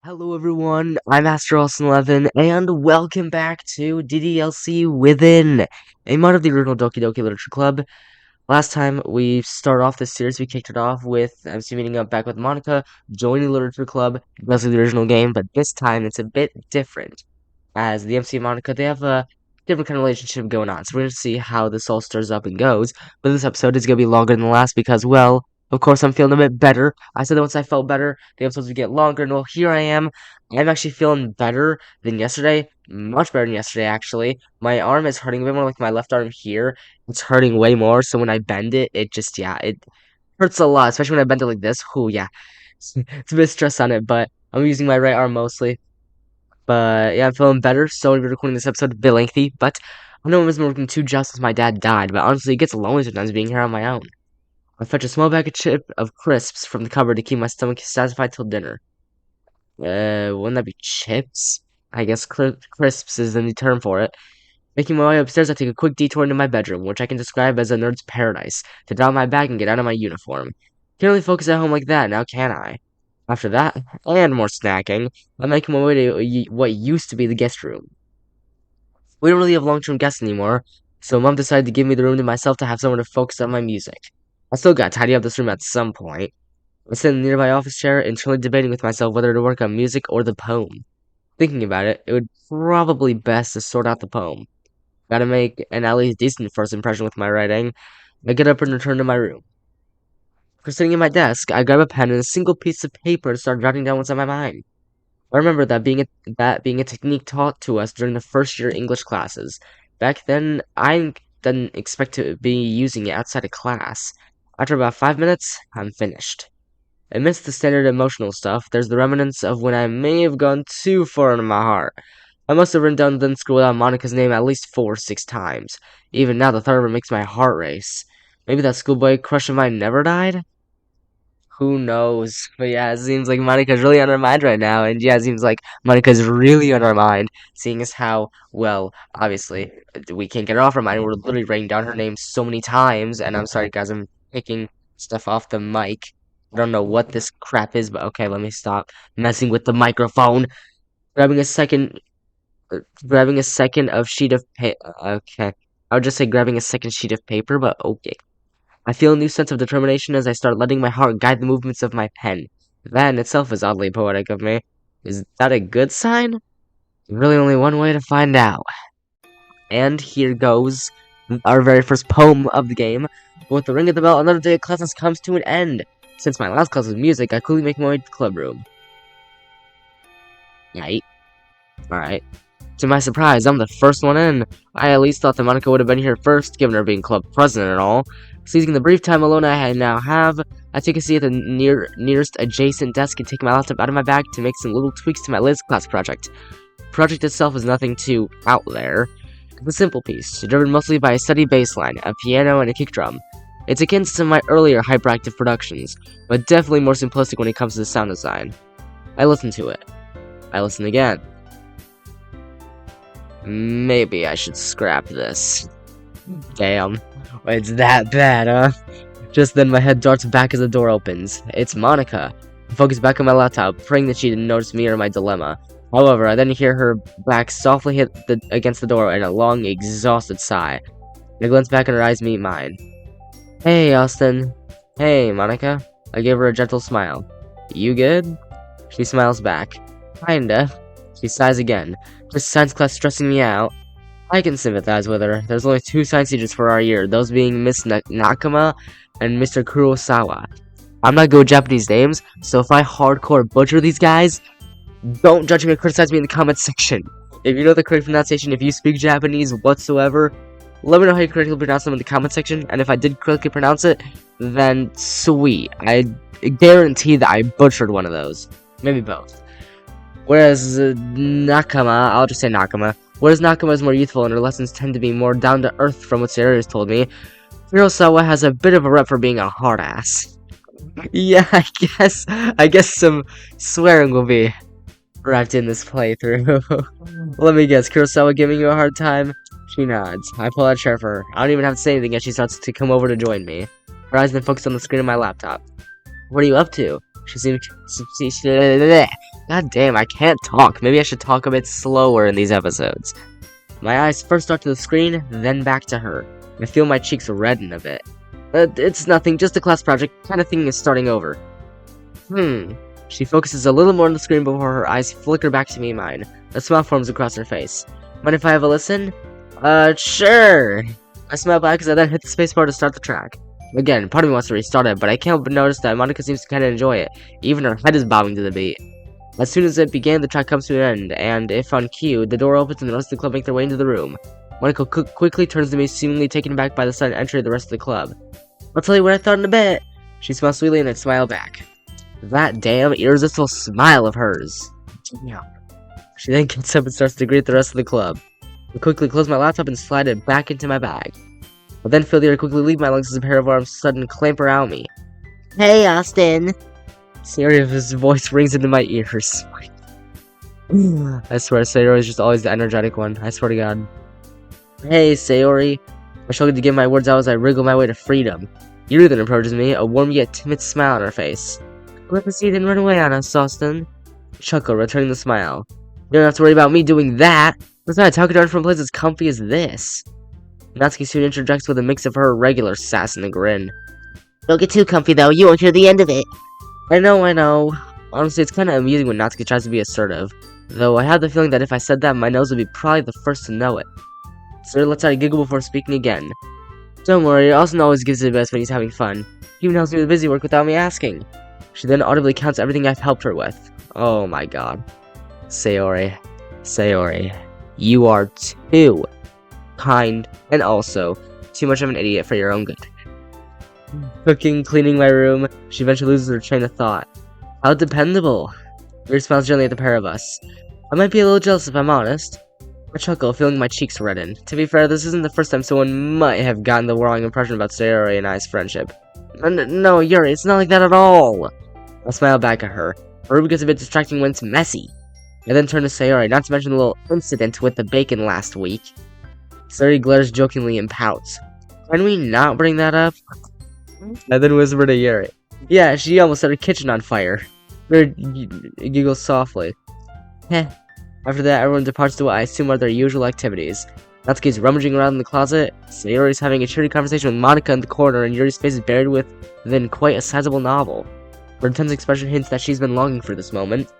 Hello everyone, I'm Master11 and welcome back to DDLC Within, a mod of the original Doki Doki Literature Club. Last time we started off this series, we kicked it off with MC meeting up back with Monika, joining the Literature Club, basically the original game, but this time it's a bit different. As the MC and Monika, they have a different kind of relationship going on, so we're going to see how this all stirs up and goes. But this episode is going to be longer than the last because, well, of course, I'm feeling a bit better. I said that once I felt better, the episodes would get longer, and well, here I am. I'm actually feeling better than yesterday. Much better than yesterday, actually. My arm is hurting a bit more, like my left arm here. It's hurting way more, so when I bend it, it hurts a lot, especially when I bend it like this. Ooh, yeah. It's a bit of stress on it, but I'm using my right arm mostly. But yeah, I'm feeling better. So we're recording this episode a bit lengthy, but I know I've been working 2 jobs since my dad died, but honestly, it gets lonely sometimes being here on my own. I fetch a small bag of crisps from the cupboard to keep my stomach satisfied till dinner. Wouldn't that be chips? I guess crisps is the new term for it. Making my way upstairs, I take a quick detour into my bedroom, which I can describe as a nerd's paradise, to drop my bag and get out of my uniform. Can't really focus at home like that, now can I? After that, and more snacking, I'm making my way to what used to be the guest room. We don't really have long-term guests anymore, so Mom decided to give me the room to myself to have somewhere to focus on my music. I still gotta tidy up this room at some point. I sit in the nearby office chair, internally debating with myself whether to work on music or the poem. Thinking about it, it would probably best to sort out the poem. Gotta make an at least decent first impression with my writing. I get up and return to my room. After sitting at my desk, I grab a pen and a single piece of paper and start jotting down what's on my mind. I remember that being a technique taught to us during the first year English classes. Back then, I didn't expect to be using it outside of class. After about 5 minutes, I'm finished. Amidst the standard emotional stuff, there's the remnants of when I may have gone too far into my heart. I must have written down the school without Monica's name at least 4 or 6 times. Even now, the thought of it makes my heart race. Maybe that schoolboy crush of mine never died? Who knows? But yeah, it seems like Monica's really on her mind right now, and yeah, it seems like Monica's really on her mind, seeing as how, well, obviously, we can't get her off her mind. We're literally writing down her name so many times, and I'm sorry, guys, I'm picking stuff off the mic. I don't know what this crap is, but okay, let me stop messing with the microphone. Grabbing a second, grabbing a second of sheet of okay. I would just say grabbing a second sheet of paper, but okay. I feel a new sense of determination as I start letting my heart guide the movements of my pen. That in itself is oddly poetic of me. Is that a good sign? Really only one way to find out. And here goes our very first poem of the game. With the ring of the bell, another day of classes comes to an end. Since my last class was music, I quickly make my way to the club room. Right. Alright. To my surprise, I'm the first one in. I at least thought that Monika would have been here first, given her being club president and all. Seizing the brief time alone I now have, I take a seat at the nearest adjacent desk and take my laptop out of my bag to make some little tweaks to my latest class project. The project itself is nothing too out there. It's a simple piece, driven mostly by a steady bass line, a piano, and a kick drum. It's akin to my earlier hyperactive productions, but definitely more simplistic when it comes to the sound design. I listen to it. I listen again. Maybe I should scrap this. Damn. It's that bad, huh? Just then my head darts back as the door opens. It's Monika. I focus back on my laptop, praying that she didn't notice me or my dilemma. However, I then hear her back softly hit against the door and a long, exhausted sigh. I glance back and her eyes meet mine. Hey, Austin. Hey, Monika. I give her a gentle smile. You good? She smiles back. Kinda. She sighs again. This science class stressing me out. I can sympathize with her. There's only 2 science teachers for our year, those being Miss Nakama and Mr. Kurosawa. I'm not good with Japanese names, so if I hardcore butcher these guys, don't judge me or criticize me in the comments section. If you know the correct pronunciation, if you speak Japanese whatsoever, let me know how you correctly pronounce them in the comment section, and if I did correctly pronounce it, then sweet. I guarantee that I butchered one of those. Maybe both. Whereas Nakama, I'll just say Nakama. Whereas Nakama is more youthful and her lessons tend to be more down to earth from what Sayori has told me, Kurosawa has a bit of a rep for being a hard ass. Yeah, I guess some swearing will be wrapped in this playthrough. Let me guess, Kurosawa giving you a hard time? She nods. I pull out a chair for her. I don't even have to say anything as she starts to come over to join me. Her eyes then focus on the screen of my laptop. What are you up to? She seemed... God damn, I can't talk. Maybe I should talk a bit slower in these episodes. My eyes first start to the screen, then back to her. I feel my cheeks redden a bit. It's nothing, just a class project. Kind of thing is starting over. She focuses a little more on the screen before her eyes flicker back to me mine. A smile forms across her face. Mind if I have a listen? Sure. I smile back as I then hit the spacebar to start the track. Again, part of me wants to restart it, but I can't but notice that Monika seems to kinda enjoy it. Even her head is bobbing to the beat. As soon as it began, the track comes to an end, and if on cue, the door opens and the rest of the club make their way into the room. Monika quickly turns to me, seemingly taken aback by the sudden entry of the rest of the club. I'll tell you what I thought in a bit. She smiles sweetly and I smile back. That damn irresistible smile of hers. Damn. She then gets up and starts to greet the rest of the club. I quickly close my laptop and slide it back into my bag. I then feel the air quickly leave my lungs as a pair of arms suddenly clamp around me. Hey, Austin! Sayori's voice rings into my ears. I swear, Sayori is just always the energetic one. I swear to God. Hey, Sayori. I struggle to get my words out as I wriggle my way to freedom. Yuri then approaches me, a warm yet timid smile on her face. Let me see you then run away on us, Austin. Chuckle, returning the smile. You don't have to worry about me doing that. Besides, how could I run from a place as comfy as this? Natsuki soon interjects with a mix of her regular sass and a grin. Don't get too comfy though, you won't hear the end of it. I know. Honestly, it's kinda amusing when Natsuki tries to be assertive. Though I have the feeling that if I said that, my nose would be probably the first to know it. Sayori lets out a giggle before speaking again. Don't worry, Austin always gives it the best when he's having fun. He even helps me with busy work without me asking. She then audibly counts everything I've helped her with. Oh my god. Sayori, you are too kind and also too much of an idiot for your own good. Cooking, cleaning my room, she eventually loses her train of thought. How dependable. Yuri smiles gently at the pair of us. I might be a little jealous if I'm honest. I chuckle, feeling my cheeks redden. To be fair, this isn't the first time someone might have gotten the wrong impression about Sayori and I's friendship. No, Yuri, it's not like that at all. I smile back at her. Her room gets a bit distracting when it's messy. I then turn to Sayori, not to mention the little incident with the bacon last week. Sayori glares jokingly and pouts. Can we not bring that up? I then whisper to Yuri. Yeah, she almost set her kitchen on fire. Yuri giggles softly. Heh. After that, everyone departs to what I assume are their usual activities. Natsuki's rummaging around in the closet, Sayori's having a cheery conversation with Monika in the corner, and Yuri's face is buried within quite a sizable novel. Her intense expression hints that she's been longing for this moment.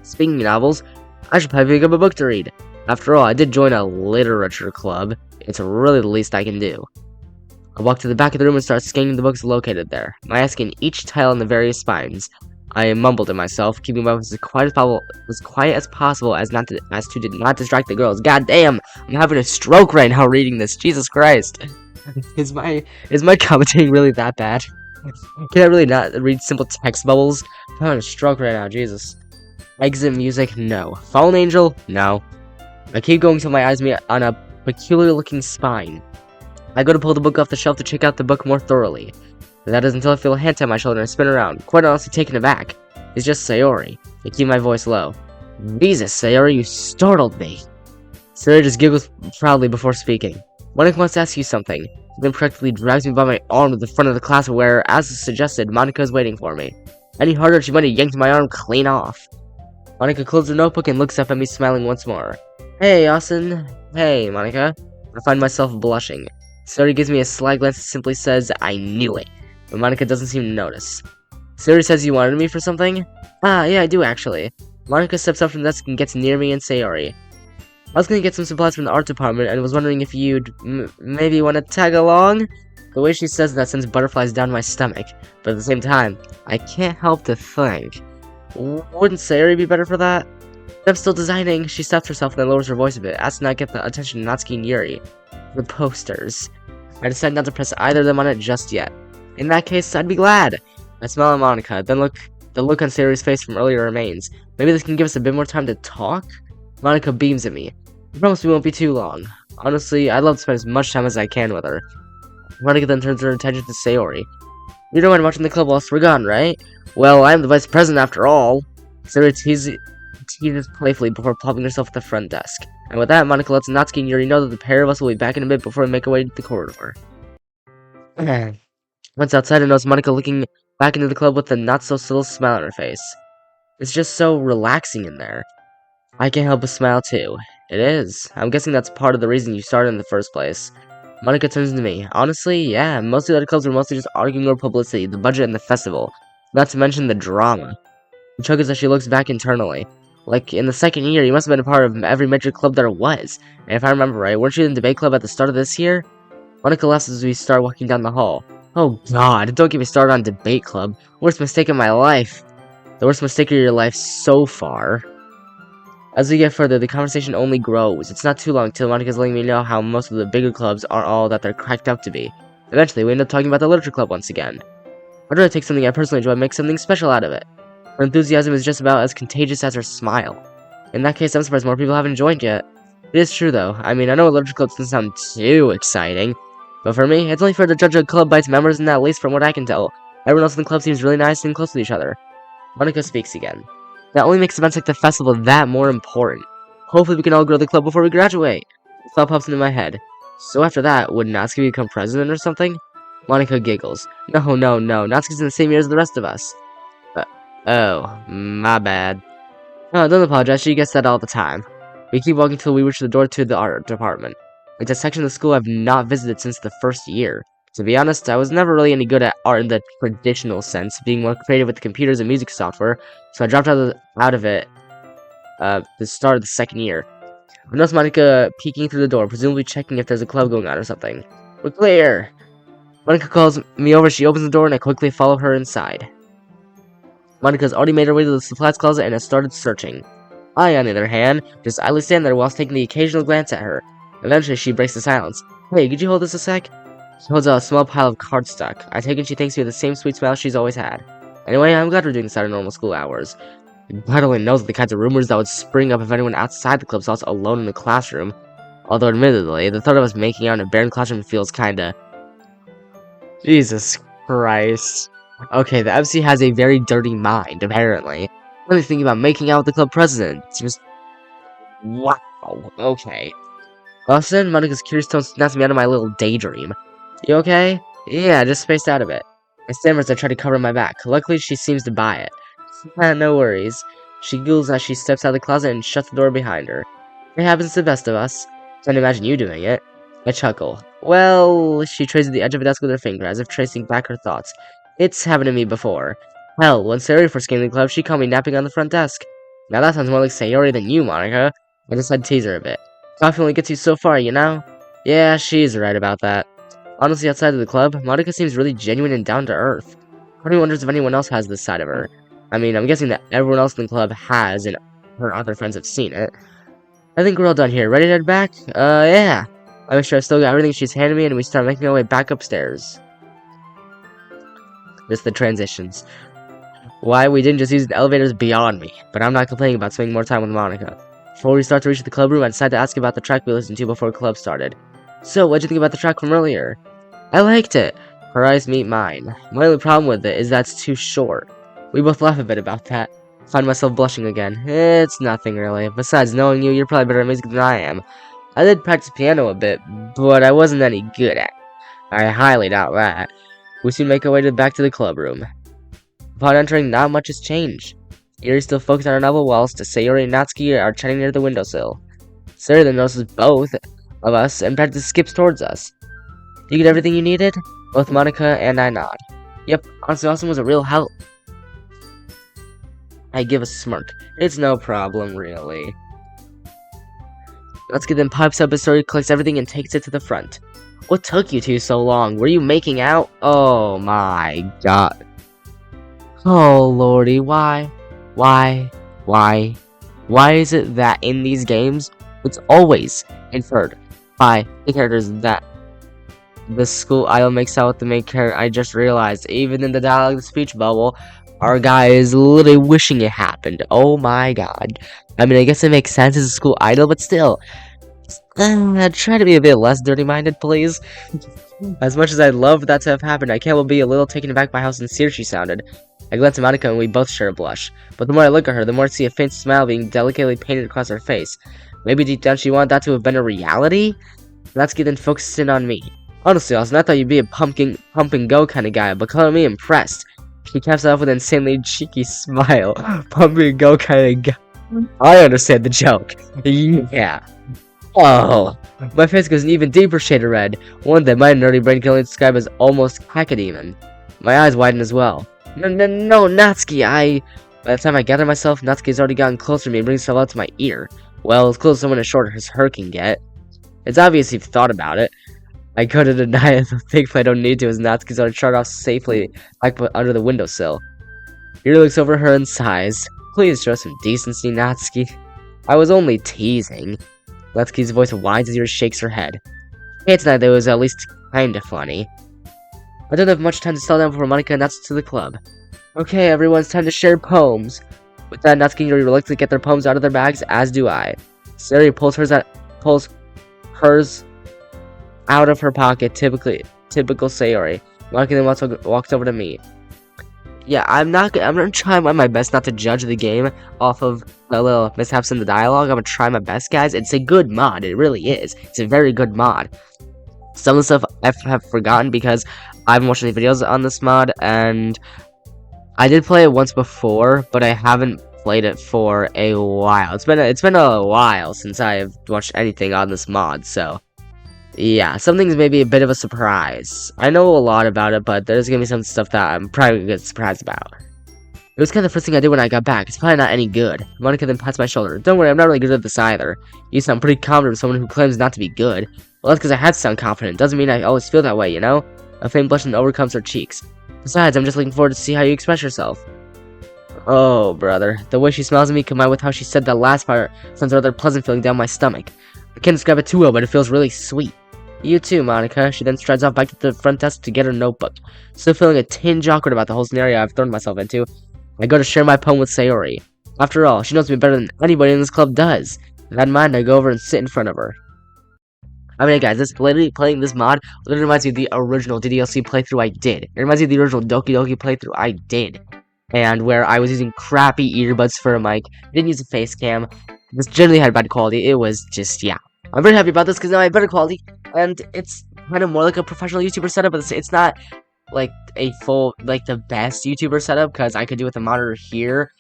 Speaking of novels, I should probably pick up a book to read. After all, I did join a literature club. It's really the least I can do. I walk to the back of the room and start scanning the books located there, my eyes scanning each tile in the various spines. I mumbled to myself, keeping my voice as quiet as possible as to did not distract the girls. God damn, I'm having a stroke right now reading this. Jesus Christ. Is my commentating really that bad? Can I really not read simple text bubbles? I'm having a stroke right now, Jesus. Exit music, no. Fallen Angel, no. I keep going till my eyes meet on a peculiar looking spine. I go to pull the book off the shelf to check out the book more thoroughly. That is until I feel a hand tap my shoulder and I spin around, quite honestly taken aback. It's just Sayori. I keep my voice low. Jesus, Sayori, you startled me. Sayori just giggles proudly before speaking. Monika wants to ask you something. Then practically drags me by my arm to the front of the class where, as suggested, Monika is waiting for me. Any harder, she might have yanked my arm clean off. Monika closes the notebook and looks up at me, smiling once more. Hey, Austin. Hey, Monika. I find myself blushing. Sayori gives me a sly glance and simply says, I knew it. But Monika doesn't seem to notice. Sayori says you wanted me for something? Ah, yeah, I do actually. Monika steps up from the desk and gets near me and Sayori. I was gonna get some supplies from the art department and was wondering if you'd maybe want to tag along? The way she says that sends butterflies down my stomach, but at the same time, I can't help to think. Wouldn't Sayori be better for that? I'm still designing. She stops herself and then lowers her voice a bit, asks to not get the attention of Natsuki and Yuri. The posters. I decide not to press either of them on it just yet. In that case, I'd be glad. I smile at Monika, then the look on Sayori's face from earlier remains. Maybe this can give us a bit more time to talk? Monika beams at me. I promise we won't be too long. Honestly, I'd love to spend as much time as I can with her. Monika then turns her attention to Sayori. You don't mind watching the club whilst we're gone, right? Well, I'm the vice president after all. Sayori teases playfully before plopping herself at the front desk. And with that, Monika lets Natsuki and Yuri know that the pair of us will be back in a bit before we make our way to the corridor. Once outside, I notice Monika looking back into the club with a not-so-subtle smile on her face. It's just so relaxing in there. I can't help but smile too. It is. I'm guessing that's part of the reason you started in the first place. Monika turns to me. Honestly, yeah, most of the other clubs were mostly just arguing over publicity, the budget, and the festival. Not to mention the drama. The chuckles as she looks back internally. Like, in the second year, you must have been a part of every major club there was. And if I remember right, weren't you in the debate club at the start of this year? Monika laughs as we start walking down the hall. Oh god, don't get me started on debate club. Worst mistake of my life. The worst mistake of your life so far. As we get further, the conversation only grows. It's not too long till Monika's letting me know how most of the bigger clubs aren't all that they're cracked up to be. Eventually, we end up talking about the literature club once again. I'd rather take something I personally enjoy and make something special out of it. Her enthusiasm is just about as contagious as her smile. In that case, I'm surprised more people haven't joined yet. It is true though. I mean, I know a literature club doesn't sound too exciting, but for me, it's only fair to judge a club by its members, and at least from what I can tell, everyone else in the club seems really nice and close to each other. Monika speaks again. That only makes events like the festival that more important. Hopefully we can all grow the club before we graduate. The thought pops into my head. So after that, would Natsuki become president or something? Monika giggles. No, Natsuki's in the same year as the rest of us. Oh, my bad. No, don't apologize, she gets that all the time. We keep walking till we reach the door to the art department. It's a section of the school I've not visited since the first year. To be honest, I was never really any good at art in the traditional sense, being more creative with computers and music software, so I dropped out of it the start of the second year. I noticed Monika peeking through the door, presumably checking if there's a club going on or something. We're clear! Monika calls me over, she opens the door, and I quickly follow her inside. Monika's already made her way to the supplies closet and has started searching. I, on the other hand, just idly stand there whilst taking the occasional glance at her. Eventually, she breaks the silence. Hey, could you hold this a sec? She holds out a small pile of cardstock. I take it she thanks me with the same sweet smile she's always had. Anyway, I'm glad we're doing this out of normal school hours. God only knows the kinds of rumors that would spring up if anyone outside the club saw us alone in the classroom. Although, admittedly, the thought of us making out in a barren classroom feels kinda... Jesus Christ. Okay, the MC has a very dirty mind, apparently. Really thinking about making out with the club president. It's just... Wow. Okay. All of a sudden, Monika's curious tone snaps me out of my little daydream. You okay? Yeah, just spaced out of it. I stammer as I try to cover my back. Luckily, she seems to buy it. No worries. She giggles as she steps out of the closet and shuts the door behind her. It happens to the best of us. Can't imagine you doing it. I chuckle. Well, she traces the edge of a desk with her finger, as if tracing back her thoughts. It's happened to me before. Hell, when Sayori first came to the club, she caught me napping on the front desk. Now that sounds more like Sayori than you, Monika. I just had to tease her a bit. Coffee only gets you so far, you know? Yeah, she's right about that. Honestly, outside of the club, Monika seems really genuine and down to earth. Part of me wonders if anyone else has this side of her. I mean, I'm guessing that everyone else in the club has, and her other friends have seen it. I think we're all done here. Ready to head back? Yeah. I make sure I still got everything she's handed me, and we start making our way back upstairs. Just the transitions. Why we didn't just use the elevators beyond me, but I'm not complaining about spending more time with Monika. Before we start to reach the club room, I decided to ask about the track we listened to before club started. So, what'd you think about the track from earlier? I liked it. Her eyes meet mine. My only problem with it is that it's too short. We both laugh a bit about that. I find myself blushing again. It's nothing really. Besides, knowing you, you're probably better at music than I am. I did practice piano a bit, but I wasn't any good at it. I highly doubt that. We soon make our way back to the club room. Upon entering, not much has changed. Yuri's still focused on her novel, whilst Sayori and Natsuki are chatting near the windowsill. Sayori then notices both of us and practically skips towards us. You get everything you needed? Both Monika and I nod. Yep, honestly, Awesome was a real help. I give a smirk. It's no problem, really. Natsuki then pipes up his story, collects everything, and takes it to the front. What took you two so long? Were you making out? Oh my god. Oh lordy, why? Why is it that in these games, it's always inferred by the characters that the school idol makes out with the main character? I just realized, even in the dialogue, the speech bubble, our guy is literally wishing it happened. Oh my god. I mean, I guess it makes sense as a school idol, but still. Try to be a bit less dirty-minded, please. As much as I'd love that to have happened, I can't but be a little taken aback by how sincere she sounded. I glance at Monika and we both share a blush. But the more I look at her, the more I see a faint smile being delicately painted across her face. Maybe deep down she wanted that to have been a reality? Natsuki then focused in on me. Honestly, Austin, I thought you'd be a pump and go kind of guy, but color me impressed. He caps it off with an insanely cheeky smile. Pump and go kind of guy. I understand the joke. Yeah. Oh, my face goes an even deeper shade of red, one that my nerdy brain can only describe as almost cacodemon. My eyes widen as well. No, Natsuki, By the time I gather myself, Natsuki's already gotten closer to me and brings herself out to my ear. Well, as close as someone as short as her can get. It's obvious you've thought about it. I go to deny it, thankfully I don't need to, as Natsuki's already trotted off safely back under the windowsill. Yuri looks over her and sighs. Please show some decency, Natsuki. I was only teasing. Natsuki's voice whines as Yuri shakes her head. Hey, tonight that was at least kinda funny. I don't have much time to settle down before Monika announces to the club. Okay, everyone, it's time to share poems. With that, Natsuki and Yuri reluctantly get their poems out of their bags, as do I. Sayori pulls hers out of her pocket, typical Sayori. Monika then walks over to me. Yeah, I'm gonna try my best not to judge the game off of the little mishaps in the dialogue. I'm gonna try my best, guys. It's a good mod, it really is. It's a very good mod. Some of the stuff I have forgotten because I haven't watched any videos on this mod, and I did play it once before, but I haven't played it for a while. It's been a while since I've watched anything on this mod, so yeah, some things may be a bit of a surprise. I know a lot about it, but there's gonna be some stuff that I'm probably gonna get surprised about. It was kind of the first thing I did when I got back. It's probably not any good. Monika then pats my shoulder. Don't worry, I'm not really good at this either. You sound pretty confident for someone who claims not to be good. Well, that's because I had to sound confident. Doesn't mean I always feel that way, you know? A faint blush overcomes her cheeks. Besides, I'm just looking forward to see how you express yourself. Oh, brother. The way she smiles at me combined with how she said that last part sends a rather pleasant feeling down my stomach. I can't describe it too well, but it feels really sweet. You too, Monika. She then strides off back to the front desk to get her notebook. Still feeling a tinge awkward about the whole scenario I've thrown myself into, I go to share my poem with Sayori. After all, she knows me better than anybody in this club does. With that in mind, I go over and sit in front of her. I mean, guys, playing this mod literally reminds me of the original DDLC playthrough I did. It reminds me of the original Doki Doki playthrough I did. And where I was using crappy earbuds for a mic, didn't use a face cam. This generally had bad quality. It was just, yeah. I'm very happy about this because now I have better quality. And it's kind of more like a professional YouTuber setup, but it's not like a full, like the best YouTuber setup, because I could do with a monitor here,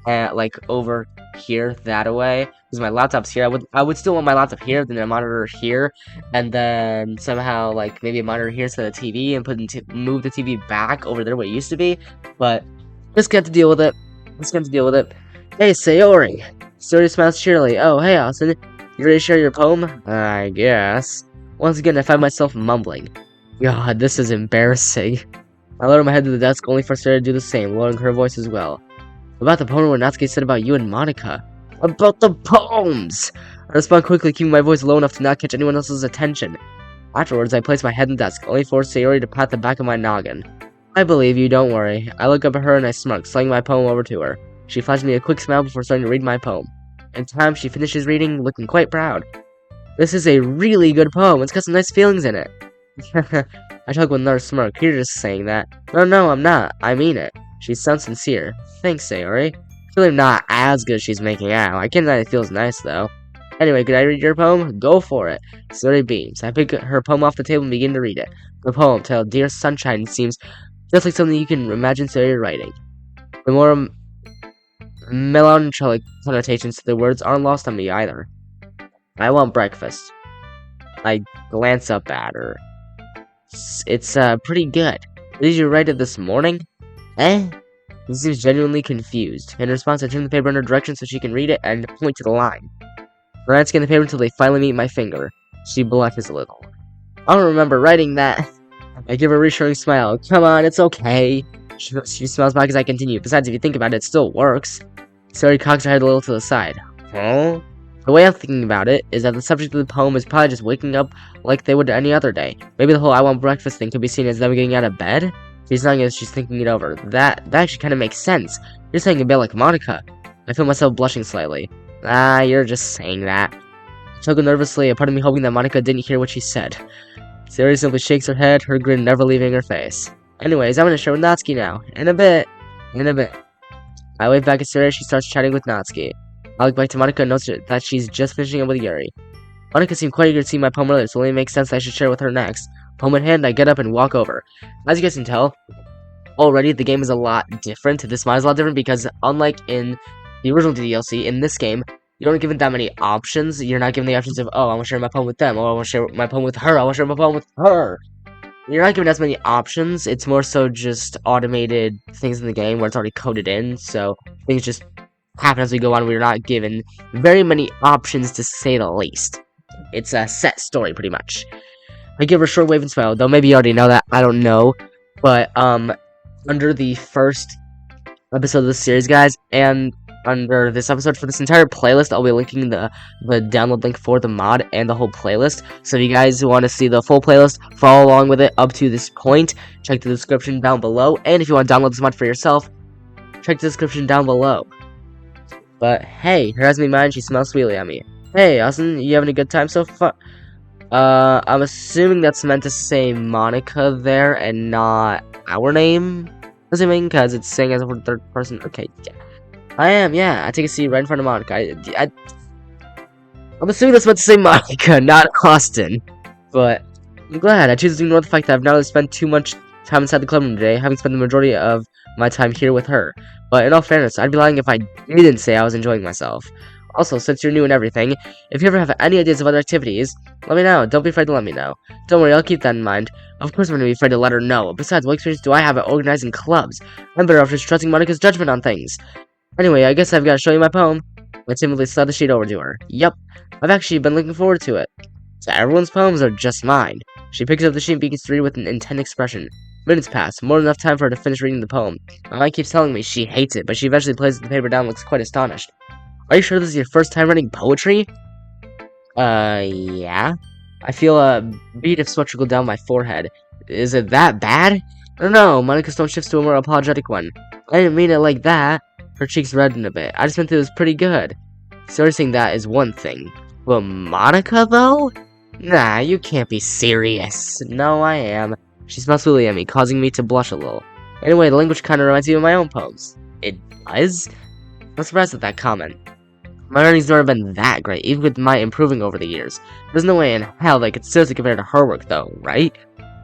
and like over here that way, because my laptop's here. I would still want my laptop here, then a monitor here, and then somehow like maybe a monitor here to the TV, and move the TV back over there where it used to be. But let's get to deal with it. Hey, Sayori. Sayori smiles cheerily. Oh, hey, Austin. You ready to share your poem? I guess. Once again, I find myself mumbling. God, this is embarrassing. I lower my head to the desk, only for Sarah to do the same, lowering her voice as well. About the poem where Natsuki said about you and Monika. About the poems! I respond quickly, keeping my voice low enough to not catch anyone else's attention. Afterwards, I place my head on the desk, only for Sayori to pat the back of my noggin. I believe you, don't worry. I look up at her and I smirk, slinging my poem over to her. She flashes me a quick smile before starting to read my poem. In time, she finishes reading, looking quite proud. This is a really good poem. It's got some nice feelings in it. I talk with another smirk. You're just saying that. No, I'm not. I mean it. She sounds sincere. Thanks, Sayori. Clearly not as good as she's making out. I can't deny it feels nice, though. Anyway, could I read your poem? Go for it. Sayori beams. I pick her poem off the table and begin to read it. The poem, titled Dear Sunshine, seems just like something you can imagine Sayori writing. The more melancholic connotations to the words aren't lost on me either. I want breakfast. I glance up at her. It's pretty good. Did you write it this morning? Eh? She seems genuinely confused. In response, I turn the paper in her direction so she can read it and point to the line. I glance at the paper until they finally meet my finger. She blushes a little. I don't remember writing that. I give her a reassuring smile. Come on, it's okay. She smiles back as I continue. Besides, if you think about it, it still works. Sayori cocks her head a little to the side. Huh? The way I'm thinking about it is that the subject of the poem is probably just waking up like they would any other day. Maybe the whole I want breakfast thing could be seen as them getting out of bed? She's nodding as she's thinking it over. That actually kind of makes sense. You're saying a bit like Monika. I feel myself blushing slightly. Ah, you're just saying that. I chuckle nervously, a part of me hoping that Monika didn't hear what she said. Sayori simply shakes her head, her grin never leaving her face. Anyways, I'm gonna share with Natsuki now. In a bit. I wave back at Sayori as she starts chatting with Natsuki. I look back to Monika and notice that she's just finishing up with Yuri. Monika seemed quite eager to see my poem earlier, so it only makes sense that I should share with her next. Poem in hand, I get up and walk over. As you guys can tell, already the game is a lot different. This mod is a lot different because unlike in the original DDLC, in this game, you don't given that many options. You're not given the options of, oh, I want to share my poem with them, or I want to share my poem with her, I want to share my poem with her. You're not given as many options. It's more so just automated things in the game where it's already coded in, so things just happen as we go on. We're not given very many options, to say the least. It's a set story, pretty much. I give her short wave and smile, though maybe you already know that, I don't know. But, under the first episode of this series, guys, and under this episode for this entire playlist, I'll be linking the download link for the mod and the whole playlist. So if you guys want to see the full playlist, follow along with it up to this point, check the description down below. And if you want to download this mod for yourself, check the description down below. But hey, her has me in mind, she smells sweetly at me. Hey, Austin, you having a good time so far? I'm assuming that's meant to say Monika there and not our name. Assuming, because it's saying as a third person. Okay, yeah. I am, yeah. I take a seat right in front of Monika. I'm assuming that's meant to say Monika, not Austin. But I'm glad. I choose to ignore the fact that I've not really spent too much time inside the clubroom today, having spent the majority of my time here with her. But in all fairness, I'd be lying if I didn't say I was enjoying myself. Also, since you're new and everything, if you ever have any ideas of other activities, let me know. Don't be afraid to let me know. Don't worry, I'll keep that in mind. Of course I'm going to be afraid to let her know. Besides, what experience do I have at organizing clubs? I'm better off just trusting Monika's judgment on things. Anyway, I guess I've got to show you my poem. I timidly slide the sheet over to her. Yup, I've actually been looking forward to it. So everyone's poems are just mine. She picks up the sheet and begins to read with an intent expression. Minutes pass, more than enough time for her to finish reading the poem. My mind keeps telling me she hates it, but she eventually places the paper down and looks quite astonished. Are you sure this is your first time writing poetry? Yeah. I feel a bead of sweat trickle down my forehead. Is it that bad? I don't know, Monika's tone shifts to a more apologetic one. I didn't mean it like that. Her cheeks reddened a bit. I just meant it was pretty good. Sorry, saying that is one thing. But Monika, though? Nah, you can't be serious. No, I am. She smiles sweetly at me, causing me to blush a little. Anyway, the language kinda reminds me of my own poems. It does? I'm surprised at that comment. My writing's never been that great, even with my improving over the years. There's no way in hell they could seriously compare to her work, though, right?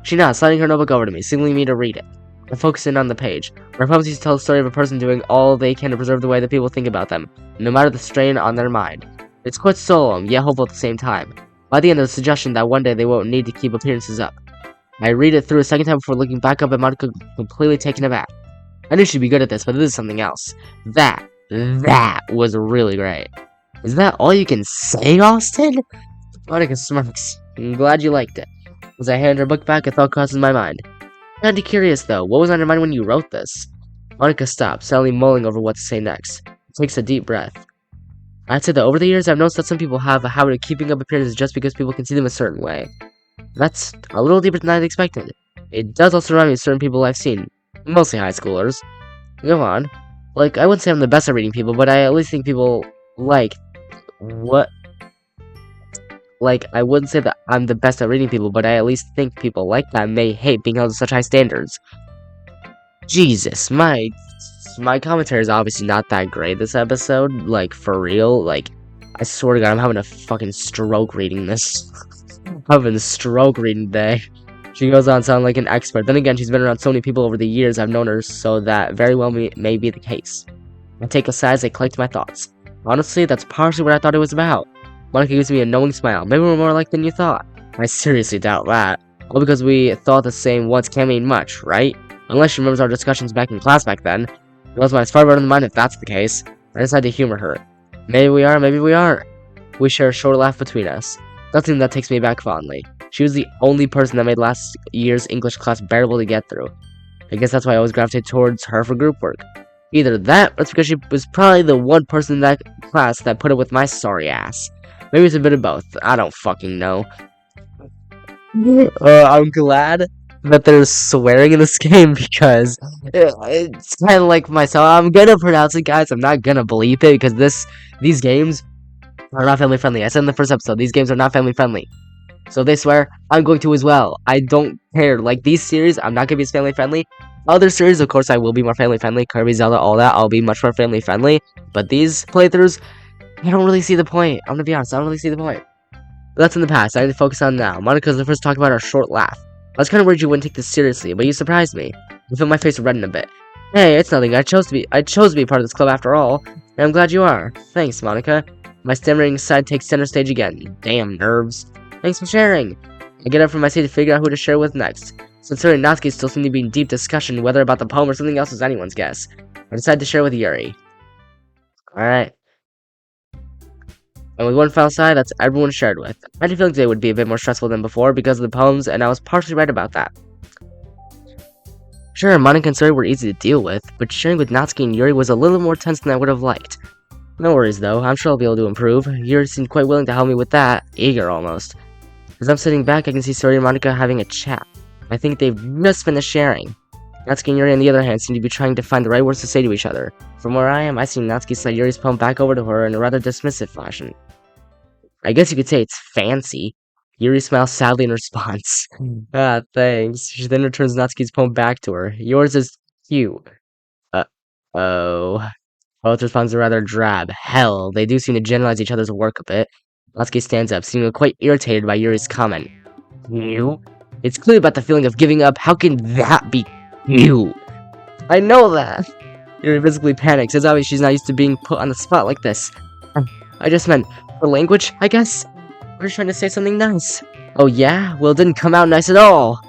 She nods, sliding her notebook over to me, signaling me to read it. I focus in on the page. Her poems used to tell the story of a person doing all they can to preserve the way that people think about them, no matter the strain on their mind. It's quite solemn, yet hopeful at the same time. By the end, there's a suggestion that one day they won't need to keep appearances up. I read it through a second time before looking back up at Monika, completely taken aback. I knew she'd be good at this, but this is something else. That was really great. Is that all you can say, Austin? Monika smirks. I'm glad you liked it. As I hand her book back, a thought crosses my mind. I'm kinda curious, though. What was on your mind when you wrote this? Monika stops, silently mulling over what to say next. Takes a deep breath. I'd say that over the years, I've noticed that some people have a habit of keeping up appearances just because people can see them a certain way. That's a little deeper than I'd expected. It does also remind me of certain people I've seen. Mostly high schoolers. Go on. Like, I wouldn't say I'm the best at reading people, but I at least think people like... What? Like, I wouldn't say that I'm the best at reading people, but I at least think people like that may hate being held to such high standards. Jesus, my commentary is obviously not that great this episode. Like, for real. Like, I swear to God, I'm having a fucking stroke reading this. I'm having a stroke reading today. She goes on sounding like an expert. Then again, she's been around so many people over the years I've known her, so that very well may be the case. I take a sigh as I collect my thoughts. Honestly, that's partially what I thought it was about. Monika gives me a knowing smile. Maybe we're more alike than you thought. I seriously doubt that. All because we thought the same once can't mean much, right? Unless she remembers our discussions back in class back then. Girls might far better than mine if that's the case. I decided to humor her. Maybe we are, maybe we aren't. We share a short laugh between us. Nothing that takes me back fondly. She was the only person that made last year's English class bearable to get through. I guess that's why I always gravitated towards her for group work. Either that, or it's because she was probably the one person in that class that put up with my sorry ass. Maybe it's a bit of both. I don't fucking know. I'm glad that there's swearing in this game because it's kind of like myself. I'm gonna pronounce it, guys. I'm not gonna bleep it because these games are not family friendly. I said in the first episode, these games are not family friendly. So if they swear, I'm going to as well. I don't care. Like, these series, I'm not gonna be as family friendly. Other series, of course, I will be more family friendly. Kirby, Zelda, all that, I'll be much more family friendly. But these playthroughs, I don't really see the point. I'm gonna be honest, I don't really see the point. But that's in the past. I need to focus on now. Monika's the first to talk about our short laugh. I was kind of worried you wouldn't take this seriously, but you surprised me. I feel my face redden a bit. Hey, it's nothing. I chose to be part of this club after all, and I'm glad you are. Thanks, Monika. My stammering side takes center stage again. Damn nerves. Thanks for sharing. I get up from my seat to figure out who to share with next. Since her and Natsuki still seem to be in deep discussion, whether about the poem or something else is anyone's guess. I decide to share with Yuri. Alright. And with one final side, that's everyone shared with. I had a feeling today would be a bit more stressful than before because of the poems, and I was partially right about that. Sure, Monika and Sayori were easy to deal with, but sharing with Natsuki and Yuri was a little more tense than I would have liked. No worries though, I'm sure I'll be able to improve. Yuri seemed quite willing to help me with that, eager almost. As I'm sitting back, I can see Sayori and Monika having a chat. I think they've just finished sharing. Natsuki and Yuri, on the other hand, seem to be trying to find the right words to say to each other. From where I am, I see Natsuki slide Yuri's poem back over to her in a rather dismissive fashion. I guess you could say it's fancy. Yuri smiles sadly in response. Ah, thanks. She then returns Natsuki's poem back to her. Yours is cute. Oh. Both responses are rather drab. Hell, they do seem to generalize each other's work a bit. Natsuki stands up, seeming quite irritated by Yuri's comment. You? It's clearly about the feeling of giving up. How can that be you? I know that. Yuri visibly panics. It's obvious she's not used to being put on the spot like this. I just meant for language, I guess? We're trying to say something nice. Oh yeah? Well, it didn't come out nice at all.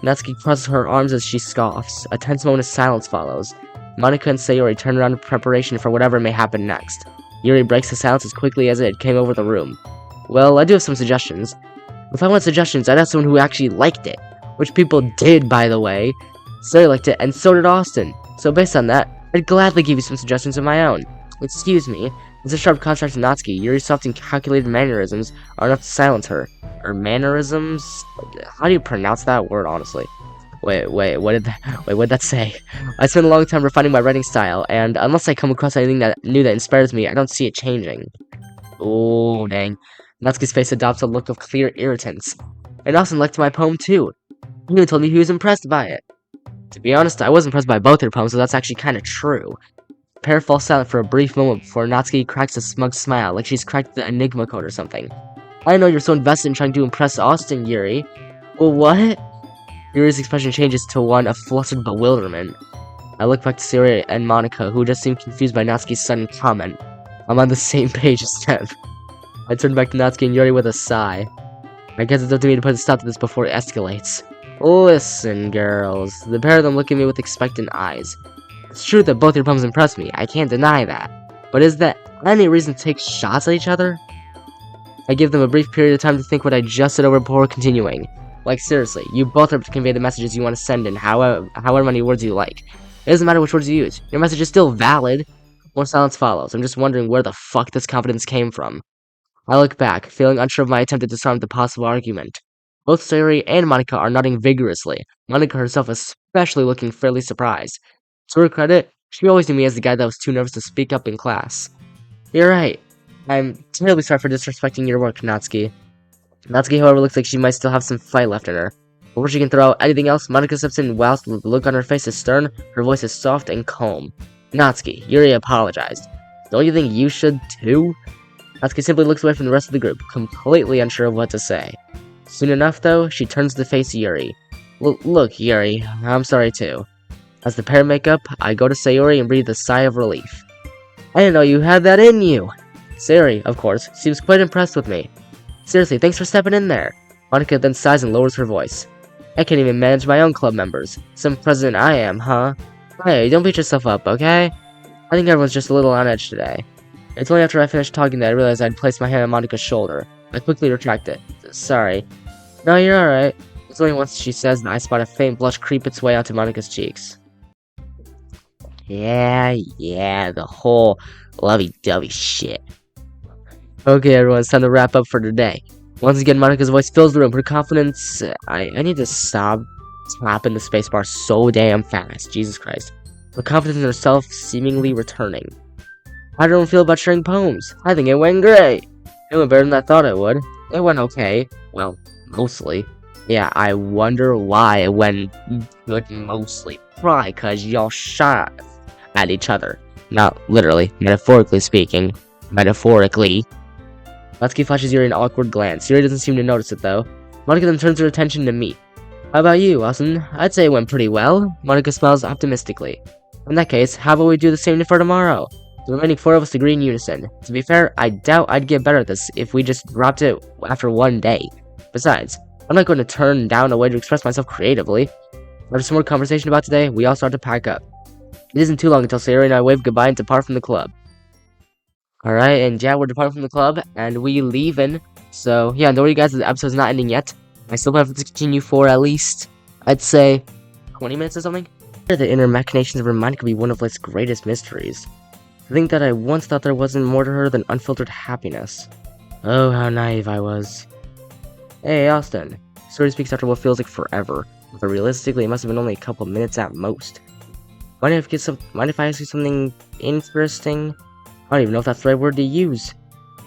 Natsuki crosses her arms as she scoffs. A tense moment of silence follows. Monika and Sayori turn around in preparation for whatever may happen next. Yuri breaks the silence as quickly as it came over the room. Well, I do have some suggestions. If I want suggestions, I'd have someone who actually liked it. Which people did, by the way. Sayori liked it, and so did Austin. So based on that, I'd gladly give you some suggestions of my own. Excuse me. As a sharp contrast to Natsuki, Yuri's soft and calculated mannerisms are enough to silence her. Or mannerisms? How do you pronounce that word, honestly? Wait, what did that say? I spent a long time refining my writing style, and unless I come across anything new that inspires me, I don't see it changing. Oh, dang. Natsuki's face adopts a look of clear irritance. And Austin liked my poem too. He even told me he was impressed by it. To be honest, I was impressed by both their poems, so that's actually kinda true. The pair fall silent for a brief moment before Natsuki cracks a smug smile, like she's cracked the Enigma code or something. I know you're so invested in trying to impress Austin, Yuri. Well, what? Yuri's expression changes to one of flustered bewilderment. I look back to Sayori and Monika, who just seem confused by Natsuki's sudden comment. I'm on the same page as them. I turn back to Natsuki and Yuri with a sigh. I guess it's up to me to put a stop to this before it escalates. Listen, girls. The pair of them look at me with expectant eyes. It's true that both your poems impressed me, I can't deny that. But is there any reason to take shots at each other? I give them a brief period of time to think what I just said over before continuing. Like, seriously, you both have to convey the messages you want to send in however many words you like. It doesn't matter which words you use. Your message is still valid. More silence follows. I'm just wondering where the fuck this confidence came from. I look back, feeling unsure of my attempt to disarm the possible argument. Both Sayori and Monika are nodding vigorously, Monika herself especially looking fairly surprised. To her credit, she always knew me as the guy that was too nervous to speak up in class. You're right. I'm terribly sorry for disrespecting your work, Natsuki. Natsuki, however, looks like she might still have some fight left in her. Before she can throw out anything else, Monika steps in, and whilst the look on her face is stern, her voice is soft and calm. Natsuki, Yuri apologized. Don't you think you should too? Natsuki simply looks away from the rest of the group, completely unsure of what to say. Soon enough, though, she turns to face Yuri. Look, Yuri, I'm sorry too. As the pair make up, I go to Sayori and breathe a sigh of relief. I didn't know you had that in you! Sayori, of course, seems quite impressed with me. Seriously, thanks for stepping in there. Monika then sighs and lowers her voice. I can't even manage my own club members. Some president I am, huh? Hey, don't beat yourself up, okay? I think everyone's just a little on edge today. It's only after I finished talking that I realized I'd placed my hand on Monika's shoulder. I quickly retract it. Sorry. No, you're alright. It's only once she says that I spot a faint blush creep its way onto Monika's cheeks. Yeah, the whole lovey-dovey shit. Okay, everyone, it's time to wrap up for today. Once again, Monika's voice fills the room. Her confidence... I need to stop tapping the spacebar so damn fast. Jesus Christ. Her confidence in herself seemingly returning. How did everyone feel about sharing poems? I think it went great. It went better than I thought it would. It went okay. Well, mostly. Yeah, I wonder why it went good mostly. Probably because y'all shot at each other. Not literally, metaphorically speaking. Metaphorically. Natsuki flashes Yuri an awkward glance. Yuri doesn't seem to notice it though. Monika then turns her attention to me. How about you, Austin? I'd say it went pretty well. Monika smiles optimistically. In that case, how about we do the same for tomorrow? The remaining 4 of us agree in unison. To be fair, I doubt I'd get better at this if we just dropped it after one day. Besides, I'm not going to turn down a way to express myself creatively. After some more conversation about today, we all start to pack up. It isn't too long until Sayori and I wave goodbye and depart from the club. Alright, and yeah, we're departing from the club, and we leaving. So, yeah, don't worry guys, the episode's not ending yet. I still have to continue for at least, I'd say, 20 minutes or something? The inner machinations of her mind could be one of life's greatest mysteries. To think that I once thought there wasn't more to her than unfiltered happiness. Oh, how naive I was. Hey, Austin. Sayori speaks after what feels like forever, but realistically, it must have been only a couple minutes at most. Mind if I ask you something interesting? I don't even know if that's the right word to use.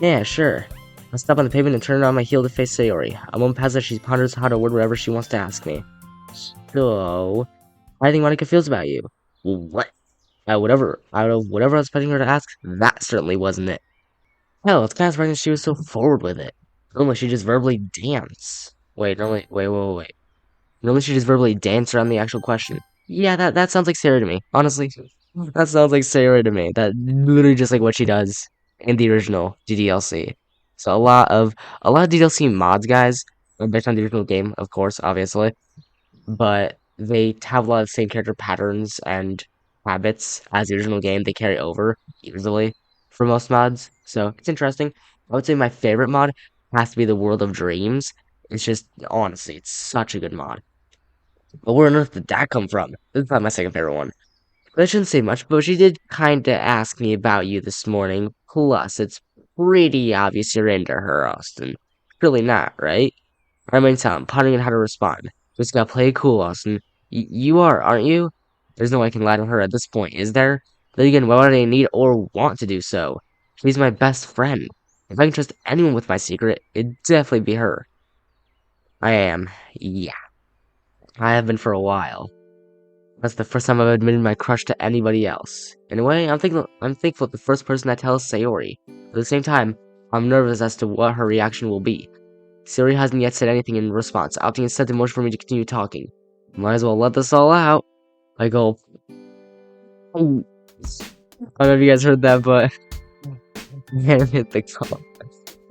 Yeah, sure. I stop on the pavement and turn around my heel to face Sayori. A moment passes as she ponders how to word whatever she wants to ask me. So, how do you think Monika feels about you? What? Out of whatever I was expecting her to ask, that certainly wasn't it. Hell, it's kind of surprising she was so forward with it. Normally she just verbally dance. Wait. Normally she just verbally dance around the actual question. Yeah, that sounds like Sayori to me. Honestly, that sounds like Sayori to me. That literally just like what she does in the original DDLC. So a lot of DDLC mods, guys, are based on the original game, of course, obviously, but they have a lot of the same character patterns and habits as the original game. They carry over easily for most mods, so it's interesting. I would say my favorite mod has to be the World of Dreams. It's just, honestly, it's such a good mod. But where on earth did that come from? This is probably my second favorite one. But I shouldn't say much, but she did kinda ask me about you this morning. Plus, it's pretty obvious you're into her, Austin. Really not, right? I remain silent, pondering on how to respond. Just gotta play it cool, Austin. You are, aren't you? There's no way I can lie to her at this point, is there? Then again, why would I need or want to do so? She's my best friend. If I can trust anyone with my secret, it'd definitely be her. I am. Yeah. I have been for a while. That's the first time I've admitted my crush to anybody else. In a way, I'm thankful the first person I tell is Sayori. At the same time, I'm nervous as to what her reaction will be. Sayori hasn't yet said anything in response, opting instead to motion for me to continue talking. Might as well let this all out. I go. I don't know if you guys heard that, but I hit the call.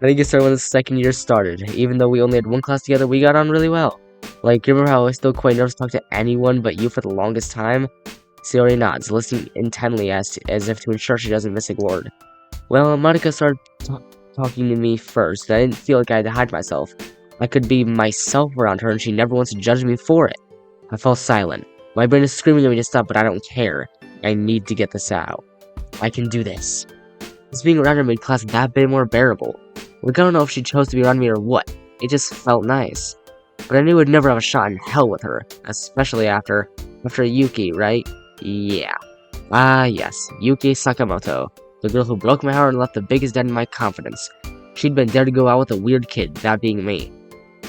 I think it started when the second year started. Even though we only had one class together, we got on really well. Like, remember how I was still quite nervous to talk to anyone but you for the longest time? Sayori nods, listening intently as if to ensure she doesn't miss a word. Well, Monika started talking to me first, and I didn't feel like I had to hide myself. I could be myself around her, and she never wants to judge me for it. I fell silent. My brain is screaming at me to stop, but I don't care. I need to get this out. I can do this. Just being around her made class that bit more bearable. Like, I don't know if she chose to be around me or what. It just felt nice. But I knew I'd never have a shot in hell with her, especially after Yuki, right? Yeah. Ah, yes, Yuki Sakamoto, the girl who broke my heart and left the biggest dent in my confidence. She'd been dared to go out with a weird kid, that being me.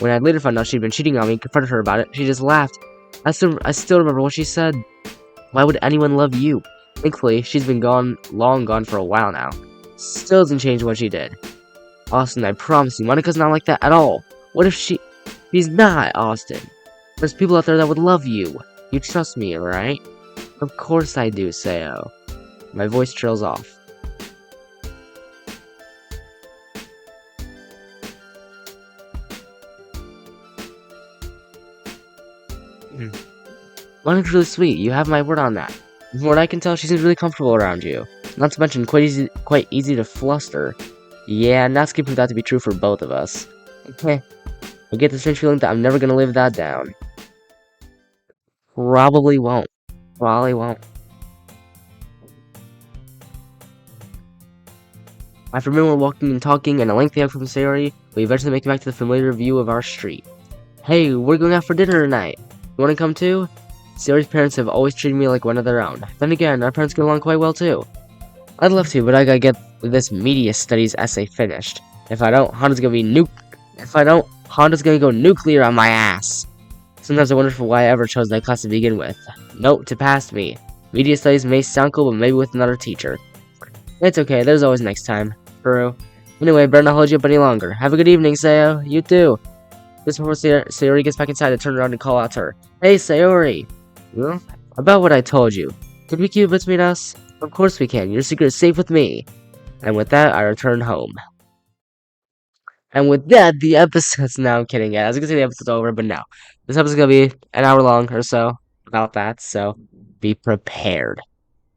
When I later found out she'd been cheating on me and confronted her about it, she just laughed. I still remember what she said. Why would anyone love you? Thankfully, she's been long gone for a while now. Still doesn't change what she did. Austin, I promise you, Monika's not like that at all. What if she's not, Austin? There's people out there that would love you. You trust me, right? Of course I do, Sayo. My voice trails off. Monika's really sweet, you have my word on that. From what I can tell, she seems really comfortable around you. Not to mention, quite easy to fluster. Yeah, Natsuki proved that to be true for both of us. I get the strange feeling that I'm never gonna live that down. Probably won't. After a minute we're walking and talking and a lengthy hug from Sayori, we eventually make it back to the familiar view of our street. Hey, we're going out for dinner tonight. You wanna come too? Sayori's parents have always treated me like one of their own. Then again, our parents get along quite well too. I'd love to, but I gotta get this media studies essay finished. If I don't, Honda's gonna go nuclear on my ass. Sometimes I wonder why I ever chose that class to begin with. Note to pass me. Media studies may sound cool, but maybe with another teacher. It's okay, there's always next time. True. Anyway, better not hold you up any longer. Have a good evening, Sayo. You too. Just before Sayori gets back inside, I turn around and call out to her. Hey, Sayori! Huh? About what I told you. Could we keep it between us? Of course we can. Your secret is safe with me. And with that, I return home. And with that, the episode's now, I'm kidding. I was gonna say the episode's over, but no. This episode's gonna be an hour long or so. About that, so be prepared.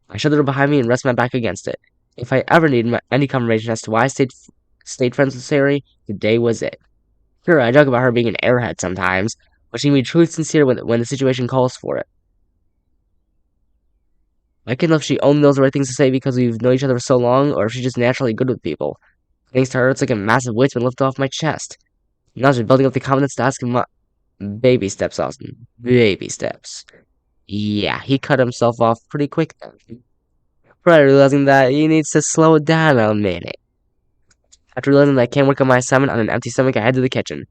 I shut the door behind me and rest my back against it. If I ever need any confirmation as to why I stayed friends with Sayori, today was it. Sure, I joke about her being an airhead sometimes, but she can be truly sincere when the situation calls for it. I can't know if she only knows the right things to say because we've known each other for so long, or if she's just naturally good with people. Thanks to her, it's like a massive weight's been lifted off my chest. Now she's building up the confidence to ask him what baby steps, Austin. Baby steps. Yeah, he cut himself off pretty quick then. Probably realizing that he needs to slow down a minute. After realizing that I can't work on my assignment on an empty stomach, I head to the kitchen.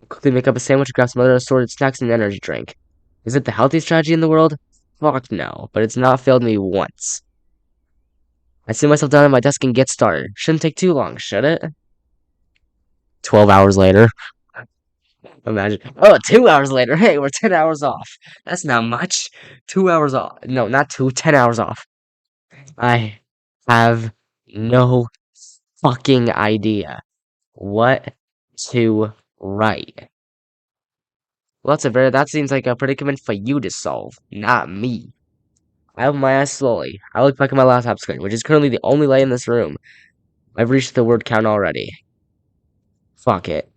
Quickly make up a sandwich, grab some other assorted snacks and an energy drink. Is it the healthiest strategy in the world? Fuck no, but it's not failed me once. I sit myself down at my desk and get started. Shouldn't take too long, should it? 12 hours later. Imagine. Oh, 2 hours later. Hey, we're 10 hours off. That's not much. 2 hours off. No, not 10 hours off. I have no fucking idea what to write. Well, that seems like a predicament for you to solve, not me. I open my eyes slowly. I look back at my laptop screen, which is currently the only light in this room. I've reached the word count already. Fuck it.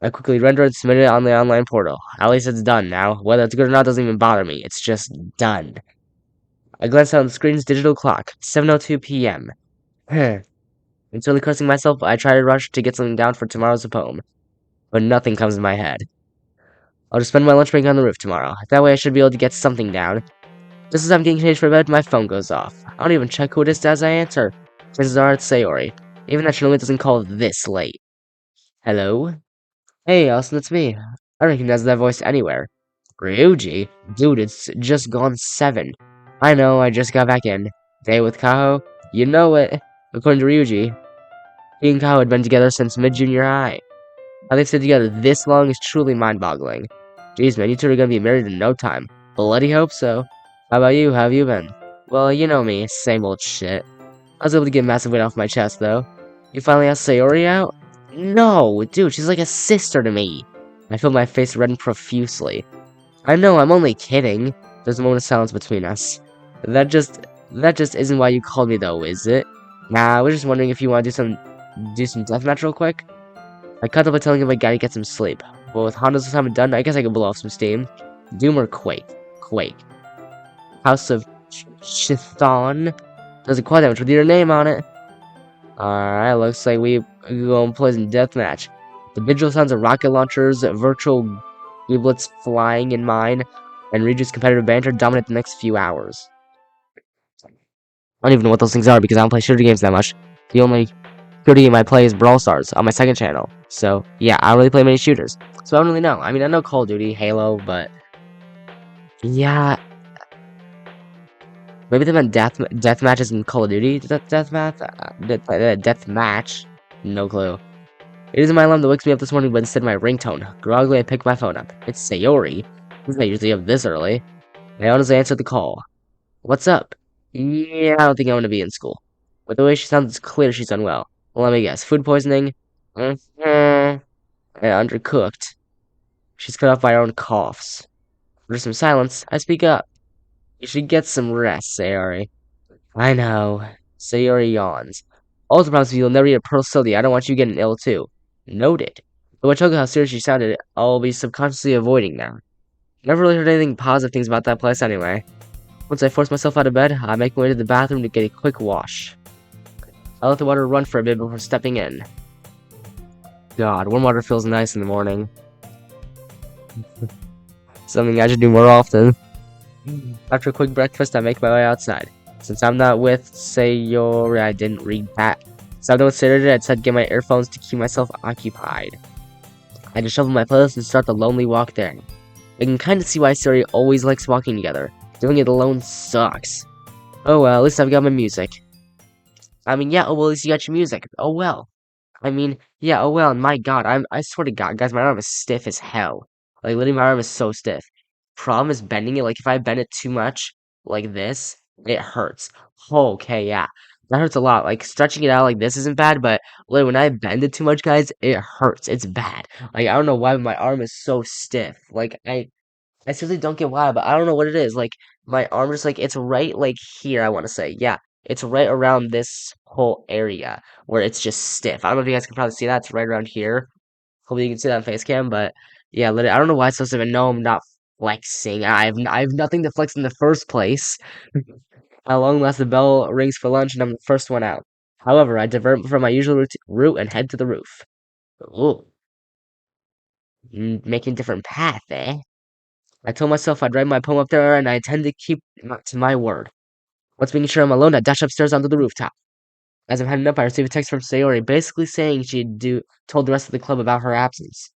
I quickly render and submit it on the online portal. At least it's done now. Whether it's good or not doesn't even bother me. It's just done. I glance down the screen's digital clock. 7:02 p.m. Internally cursing myself, I try to rush to get something down for tomorrow's poem. But nothing comes in my head. I'll just spend my lunch break on the roof tomorrow. That way I should be able to get something down. Just as I'm getting changed for bed, my phone goes off. I don't even check who it is as I answer. Chances are it's Sayori. Even that she normally doesn't call this late. Hello? Hey, Austin, it's me. I recognize that voice anywhere. Ryuji? Dude, it's just gone 7. I know, I just got back in. Day with Kaho? You know it. According to Ryuji, he and Kaho had been together since mid-junior high. How they've stayed together this long is truly mind-boggling. Jeez, man, you two are gonna be married in no time. Bloody hope so. How about you? How have you been? Well, you know me, same old shit. I was able to get massive weight off my chest, though. You finally asked Sayori out? No, dude, she's like a sister to me. I feel my face redden profusely. I know, I'm only kidding. There's a moment of silence between us. That just isn't why you called me, though, is it? Nah, I was just wondering if you want to do some deathmatch real quick. I cut up by telling him I gotta get some sleep. But with Honda's assignment done, I guess I could blow off some steam. Doom or Quake? Quake. House of Chthon does a quad damage with your name on it. Alright, looks like we go and play some deathmatch. The visual sounds of rocket launchers, virtual giblets flying in mine, and Ryuji's competitive banter dominate the next few hours. I don't even know what those things are because I don't play shooter games that much. The only shooter game I play is Brawl Stars on my second channel. So, yeah, I don't really play many shooters. So I don't really know. I mean, I know Call of Duty, Halo, but... yeah... maybe they meant death matches in Call of Duty? Death match? No clue. It isn't my alarm that wakes me up this morning, but instead my ringtone. Groggily, I pick my phone up. It's Sayori. She's not usually up this early. I honestly answered the call. What's up? Yeah, I don't think I want to be in school. But the way she sounds, it's clear she's unwell. Well, let me guess. Food poisoning? And undercooked. She's cut off by her own coughs. After some silence, I speak up. You should get some rest, Sayori. I know. Sayori yawns. Also promise me you'll never eat a pearl silly. I don't want you getting ill too. Noted. But when I told you how serious she sounded, I'll be subconsciously avoiding now. Never really heard anything positive things about that place anyway. Once I force myself out of bed, I make my way to the bathroom to get a quick wash. I let the water run for a bit before stepping in. God, warm water feels nice in the morning. Something I should do more often. After a quick breakfast, I make my way outside. Since I'm not with Sayori, I didn't read that. So I'm not with Sayori, I decided to get my earphones to keep myself occupied. I just shuffle my playlist and start the lonely walk there. I can kinda see why Sayori always likes walking together. Doing it alone sucks. Oh well, at least I've got my music. I mean, yeah, oh well, at least you got your music. Oh well. I mean, yeah, oh well, my god, I swear to god, guys, my arm is stiff as hell. Like, literally, my arm is so stiff. Problem is bending it, like, if I bend it too much, like this, it hurts. Okay, yeah. That hurts a lot. Like, stretching it out like this isn't bad, but literally, when I bend it too much, guys, it hurts. It's bad. Like, I don't know why my arm is so stiff. Like, I seriously don't get why, but I don't know what it is. Like, my arm is like, it's right, like, here, I want to say. Yeah, it's right around this whole area where it's just stiff. I don't know if you guys can probably see that. It's right around here. Hopefully you can see that on face cam, but yeah, literally, I don't know why it's so stiff. And no, I'm not flexing. I have nothing to flex in the first place. At long last, the bell rings for lunch, and I'm the first one out. However, I divert from my usual route and head to the roof. Ooh, making a different path, eh? I told myself I'd write my poem up there, and I intend to keep to my word. Once making sure I'm alone, I dash upstairs onto the rooftop. As I'm heading up, I receive a text from Sayori, basically saying told the rest of the club about her absence.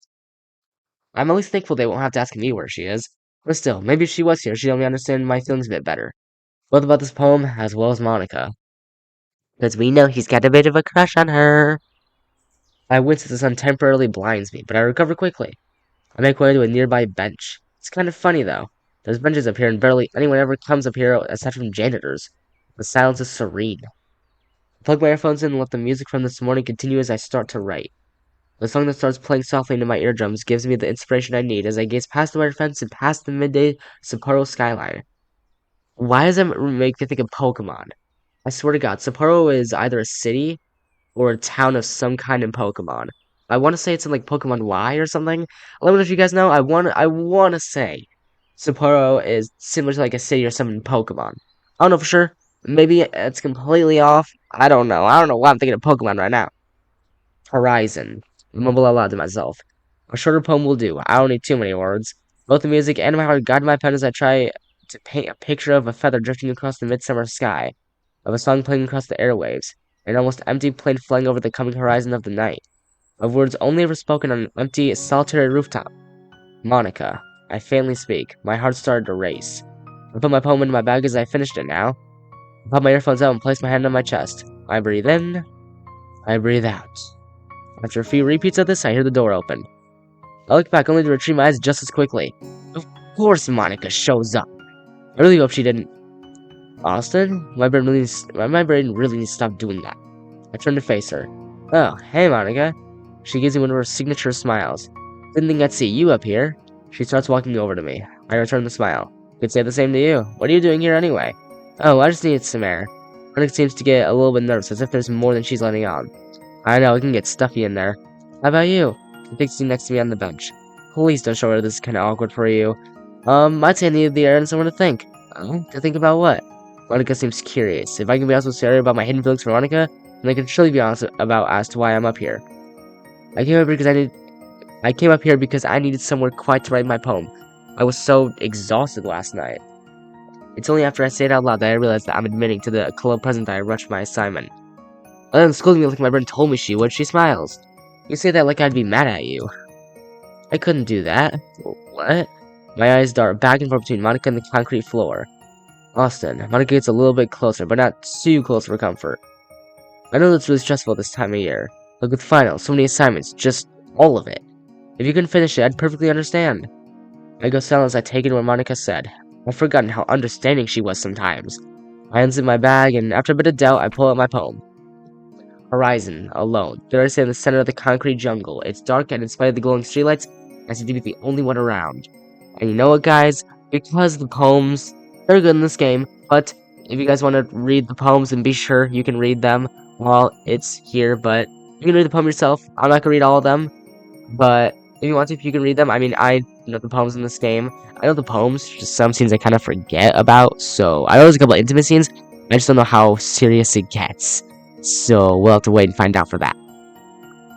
I'm at least thankful they won't have to ask me where she is. But still, maybe if she was here, she'd help me understand my feelings a bit better. Both about this poem, as well as Monika. Because we know he's got a bit of a crush on her. I wince as the sun temporarily blinds me, but I recover quickly. I make my way to a nearby bench. It's kind of funny, though. There's benches up here, and barely anyone ever comes up here aside from janitors. The silence is serene. I plug my earphones in and let the music from this morning continue as I start to write. The song that starts playing softly into my eardrums gives me the inspiration I need as I gaze past the wire fence and past the midday Sapporo skyline. Why does that make me think of Pokemon? I swear to God, Sapporo is either a city or a town of some kind in Pokemon. I want to say it's in like Pokemon Y or something. Let me know if you guys know. I want to say Sapporo is similar to like a city or something in Pokemon. I don't know for sure. Maybe it's completely off. I don't know. I don't know why I'm thinking of Pokemon right now. Horizon. I mumble out loud to myself. A shorter poem will do. I don't need too many words. Both the music and my heart guide my pen as I try to paint a picture of a feather drifting across the midsummer sky, of a song playing across the airwaves, an almost empty plane flying over the coming horizon of the night, of words only ever spoken on an empty, solitary rooftop. Monika. I faintly speak. My heart started to race. I put my poem into my bag as I finished it now. I pop my earphones out and place my hand on my chest. I breathe in. I breathe out. After a few repeats of this, I hear the door open. I look back only to retrieve my eyes just as quickly. Of course Monika shows up. I really hope she didn't. Austin? My brain really needs to stop doing that. I turn to face her. Oh, hey Monika. She gives me one of her signature smiles. Didn't think I'd see you up here. She starts walking over to me. I return the smile. Could say the same to you. What are you doing here anyway? Oh, I just needed some air. Monika seems to get a little bit nervous, as if there's more than she's letting on. I know, it can get stuffy in there. How about you? She takes a seat next to me on the bench. Please don't show her this is kind of awkward for you. I'd say I needed the air and someone to think. To think about what? Monika seems curious. If I can be honest with Sarah about my hidden feelings for Monika, then I can surely be honest about as to why I'm up here. I came up here because I needed somewhere quiet to write my poem. I was so exhausted last night. It's only after I say it out loud that I realize that I'm admitting to the club president that I rushed my assignment. Other than scolding me like my brain told me she would, she smiles. You say that like I'd be mad at you. I couldn't do that. What? My eyes dart back and forth between Monika and the concrete floor. Austin. Monika gets a little bit closer, but not too close for comfort. I know that's really stressful this time of year. Like with finals, so many assignments, just all of it. If you couldn't finish it, I'd perfectly understand. I go silent as I take in what Monika said. I've forgotten how understanding she was sometimes. I unzip my bag, and after a bit of doubt, I pull out my poem. Horizon, alone. There I stand in the center of the concrete jungle. It's dark, and in spite of the glowing streetlights, I seem to be the only one around. And you know what, guys? Because the poems, they're good in this game, but if you guys want to read the poems, then be sure you can read them while it's here, but you can read the poem yourself. I'm not gonna read all of them, but if you want to, if you can read them. I mean, I know the poems in this game. I know the poems, just some scenes I kind of forget about, so I know there's a couple of intimate scenes, I just don't know how serious it gets. So we'll have to wait and find out for that.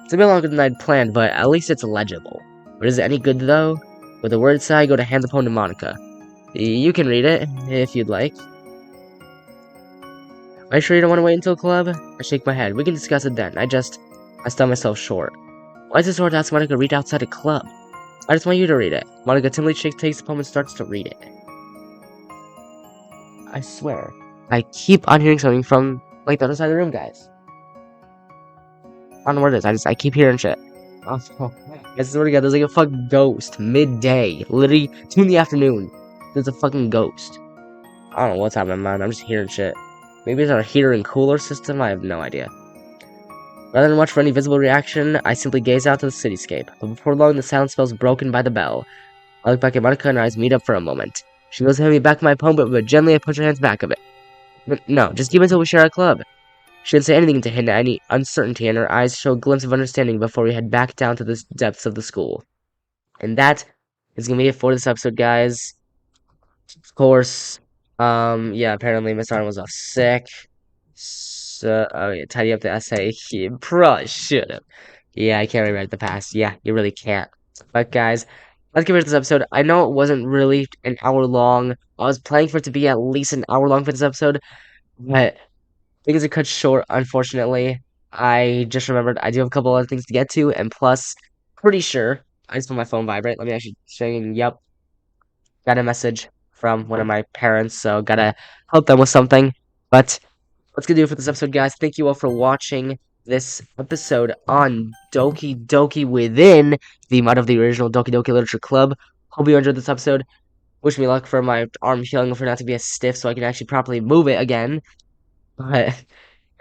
It's a bit longer than I'd planned, but at least it's legible. But is it any good, though? With the word sigh, I go to hand the poem to Monika. You can read it, if you'd like. Are you sure you don't want to wait until club? I shake my head. We can discuss it then. I stop myself short. Why is it so hard to ask Monika to read outside a club? I just want you to read it. Monika timidly takes the poem and starts to read it. I swear, I keep on hearing something from, like, the other side of the room, guys. I don't know what it is. I keep hearing shit. Oh, I swear to God, there's like a fucking ghost midday, literally 2 in the afternoon. There's a fucking ghost. I don't know what's happening, man. I'm just hearing shit. Maybe it's our heater and cooler system. I have no idea. Rather than watch for any visible reaction, I simply gaze out to the cityscape. But before long, the silence spell is broken by the bell. I look back at Monika and our eyes meet up for a moment. She goes to hand me back my poem, but gently I push her hands back of it. No, just keep it until we share our club. She didn't say anything to hint at any uncertainty, and her eyes show a glimpse of understanding before we head back down to the depths of the school. And that is gonna be it for this episode, guys. Of course, yeah, apparently Miss Arnold was off sick. So, oh yeah, tidy up the essay. He probably should have. Yeah, I can't rewrite the past. Yeah, you really can't. But guys, let's get rid of this episode. I know it wasn't really an hour long. I was planning for it to be at least an hour long for this episode, but things are cut short, unfortunately. I just remembered I do have a couple other things to get to, and plus, pretty sure I just put my phone vibrate. Let me actually show you. Yep, got a message from one of my parents, so gotta help them with something. But that's gonna do it for this episode, guys. Thank you all for watching this episode on Doki Doki Within, the mod of the original Doki Doki Literature Club. Hope you enjoyed this episode. Wish me luck for my arm healing for not to be as stiff so I can actually properly move it again. But if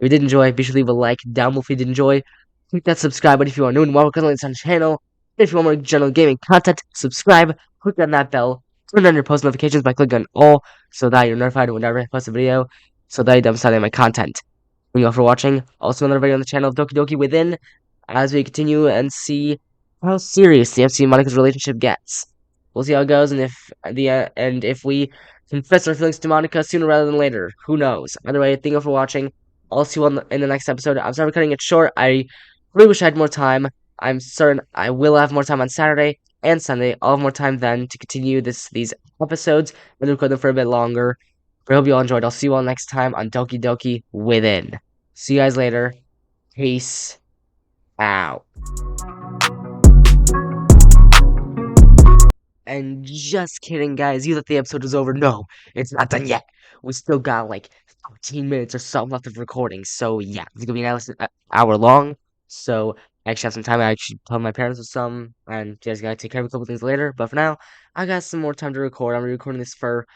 you did enjoy, be sure to leave a like down below if you did enjoy. Click that subscribe button if you are new and welcome to the channel. And if you want more general gaming content, subscribe, click on that bell, turn on your post notifications by clicking on all so that you're notified whenever I post a video, so that you don't miss out on my content. Thank you all for watching. Also, another video on the channel of Doki Doki Within, as we continue and see how serious the MC and Monika's relationship gets. We'll see how it goes, and if we confess our feelings to Monika sooner rather than later. Who knows? Either way, thank you all for watching. I'll see you in the next episode. I'm sorry for cutting it short. I really wish I had more time. I'm certain I will have more time on Saturday and Sunday. I'll have more time then to continue these episodes and record them for a bit longer. But I hope you all enjoyed. I'll see you all next time on Doki Doki Within. See you guys later. Peace out. And just kidding, guys. You thought the episode was over. No, it's not done yet. We still got like 13 minutes or something left of recording. So, yeah, it's gonna be an hour long. So, I actually have some time. I actually told my parents or some, and you guys gotta take care of a couple things later. But for now, I got some more time to record. I'm recording this for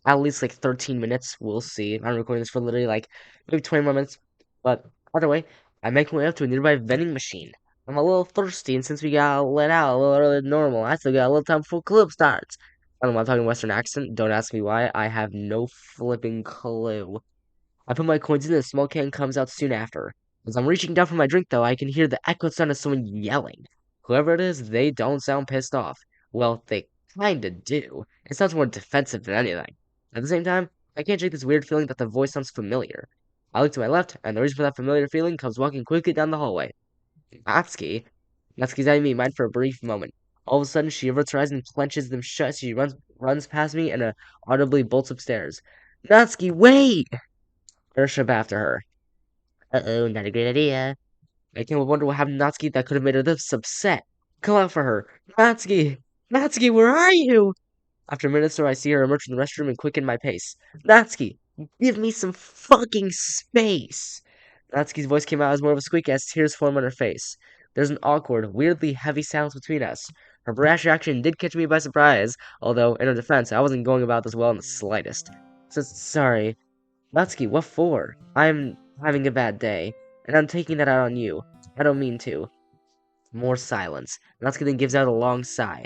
at least like 13 minutes. We'll see. I'm recording this for literally like maybe 20 more minutes. But either way, I make my way up to a nearby vending machine. I'm a little thirsty, and since we got let out a little earlier than normal, I still got a little time before club starts. I don't know why I'm talking Western accent. Don't ask me why. I have no flipping clue. I put my coins in, and a small can comes out soon after. As I'm reaching down for my drink, though, I can hear the echoed sound of someone yelling. Whoever it is, they don't sound pissed off. Well, they kinda do. It sounds more defensive than anything. At the same time, I can't shake this weird feeling that the voice sounds familiar. I look to my left, and the reason for that familiar feeling comes walking quickly down the hallway. Natsuki? Natsuki's eyeing me mine for a brief moment. All of a sudden, she averts her eyes and clenches them shut. She runs past me and audibly bolts upstairs. Natsuki, wait! I rush up after her. Uh-oh, not a great idea. I can't wonder what happened to Natsuki that could have made her this upset. Call out for her. Natsuki! Natsuki, where are you? After a minute or so, I see her emerge from the restroom and quicken my pace. Natsuki, give me some fucking space! Natsuki's voice came out as more of a squeak as tears formed on her face. There's an awkward, weirdly heavy silence between us. Her brash reaction did catch me by surprise, although, in her defense, I wasn't going about this well in the slightest. So, sorry. Natsuki, what for? I'm having a bad day, and I'm taking that out on you. I don't mean to. More silence. Natsuki then gives out a long sigh.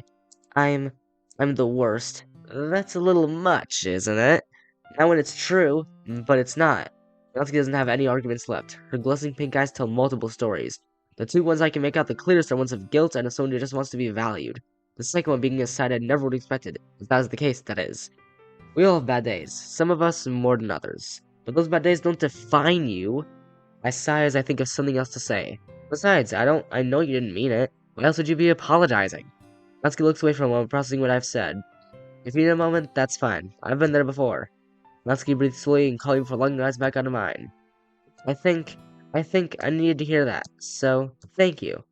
I'm the worst. That's a little much, isn't it? Not when it's true, but it's not. Natsuki doesn't have any arguments left. Her glistening pink eyes tell multiple stories. The two ones I can make out the clearest are ones of guilt and of someone who just wants to be valued. The second one being a side I never would have expected. If that is the case, that is. We all have bad days. Some of us more than others. But those bad days don't define you. I sigh as I think of something else to say. Besides, I know you didn't mean it. Why else would you be apologizing? Natsuki looks away for a moment, processing what I've said. If you need a moment, that's fine. I've been there before. Natsuki breathes slowly and calmly before lunging her eyes back onto mine. I think I needed to hear that, so thank you.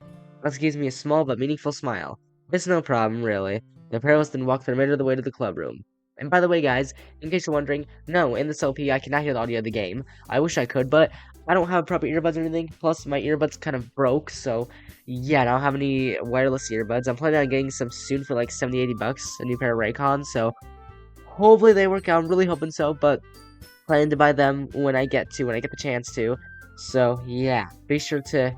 Natsuki gives me a small but meaningful smile. It's no problem, really. The pair of us then walk the remainder of the way to the club room. And by the way, guys, in case you're wondering, no, in this LP I cannot hear the audio of the game. I wish I could, but I don't have proper earbuds or anything. Plus, my earbuds kind of broke, so yeah, I don't have any wireless earbuds. I'm planning on getting some soon for like 70, 80 bucks, a new pair of Raycons, so hopefully they work out. I'm really hoping so, but planning to buy them when I get the chance to. So yeah, be sure to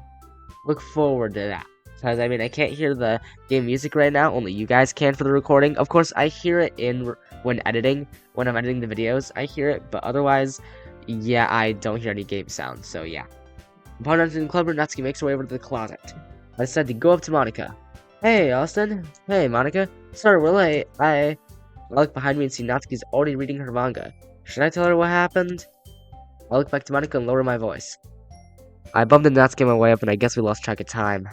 look forward to that. Because, I mean, I can't hear the game music right now, only you guys can for the recording. Of course, I hear it when I'm editing the videos, I hear it, but otherwise, yeah, I don't hear any game sounds, so yeah. Upon entering the club room, Natsuki makes her way over to the closet. I decide to go up to Monika. Hey, Austin. Hey, Monika. Sorry, we're late. I look behind me and see Natsuki's already reading her manga. Should I tell her what happened? I look back to Monika and lower my voice. I bumped into Natsuki on my way up, and I guess we lost track of time.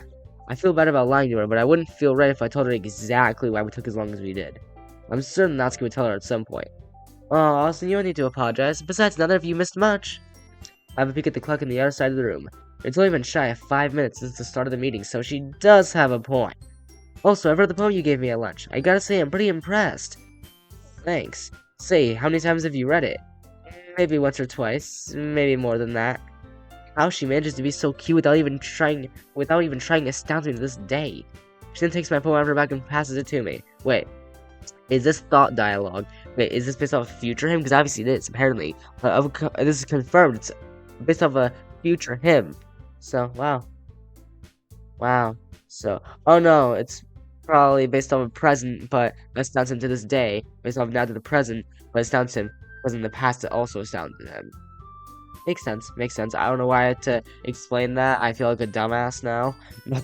I feel bad about lying to her, but I wouldn't feel right if I told her exactly why we took as long as we did. I'm certain Natsuki would tell her at some point. Oh, Austin, you don't need to apologize. Besides, neither of you missed much. I have a peek at the clock on the other side of the room. It's only been shy of 5 minutes since the start of the meeting, so she does have a point. Also, I've read the poem you gave me at lunch. I gotta say, I'm pretty impressed. Thanks. Say, how many times have you read it? Maybe once or twice. Maybe more than that. How she manages to be so cute without even trying astounds me to this day. She then takes my poem out of her bag and passes it to me. Wait, is this thought dialogue? Wait, is this based off a future him? Because obviously it is, apparently. This is confirmed. It's based off a future him. So, wow. Wow. So, oh no, it's probably based off a present, but astounds him to this day. Based off now to the present, but astounds him. Because in the past it also astounded him. Makes sense. I don't know why I had to explain that. I feel like a dumbass now.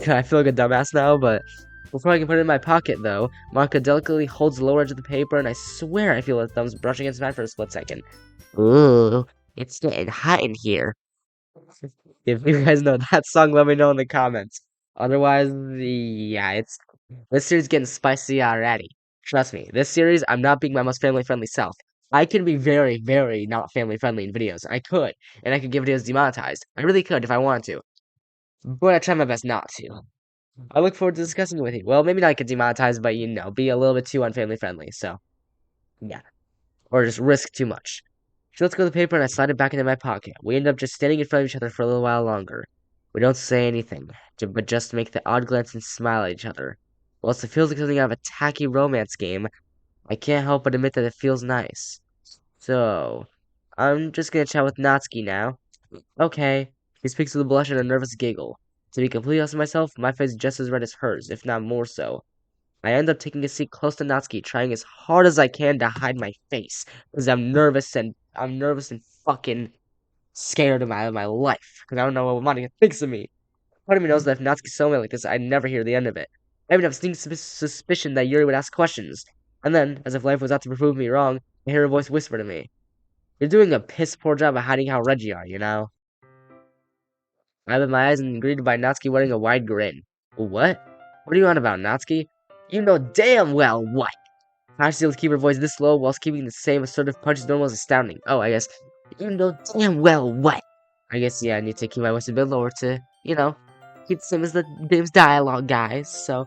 I feel like a dumbass now, but before I can put it in my pocket, though, Monika delicately holds the lower edge of the paper, and I swear I feel her thumbs brushing against mine for a split second. Ooh, it's getting hot in here. If you guys know that song, let me know in the comments. Otherwise, yeah, this series is getting spicy already. Trust me, this series, I'm not being my most family-friendly self. I can be very, very not family-friendly in videos. I could, and I could get videos demonetized. I really could if I wanted to. But I try my best not to. I look forward to discussing it with you. Well, maybe not get demonetized, but, be a little bit too unfamily-friendly, so, yeah. Or just risk too much. She lets go of the paper, and I slide it back into my pocket. We end up just standing in front of each other for a little while longer. We don't say anything, but just make the odd glance and smile at each other. Whilst it feels like something out of a tacky romance game, I can't help but admit that it feels nice. So, I'm just gonna chat with Natsuki now. Okay. He speaks with a blush and a nervous giggle. To be completely honest with myself, my face is just as red as hers, if not more so. I end up taking a seat close to Natsuki, trying as hard as I can to hide my face, because I'm nervous and fucking scared of my life, because I don't know what Monika thinks of me. Part of me knows that if Natsuki saw me like this, I'd never hear the end of it. I even have a sneaking suspicion that Yuri would ask questions. And then, as if life was out to prove me wrong, I hear a voice whisper to me. You're doing a piss poor job of hiding how red you are, you know? I opened my eyes and greeted by Natsuki wearing a wide grin. What? What are you on about, Natsuki? You know damn well what! How she able to keep her voice this low whilst keeping the same assertive punch as normal is astounding. Oh, I guess. You know damn well what! I guess, yeah, I need to keep my voice a bit lower to, keep the same as the game's dialogue, guys. So,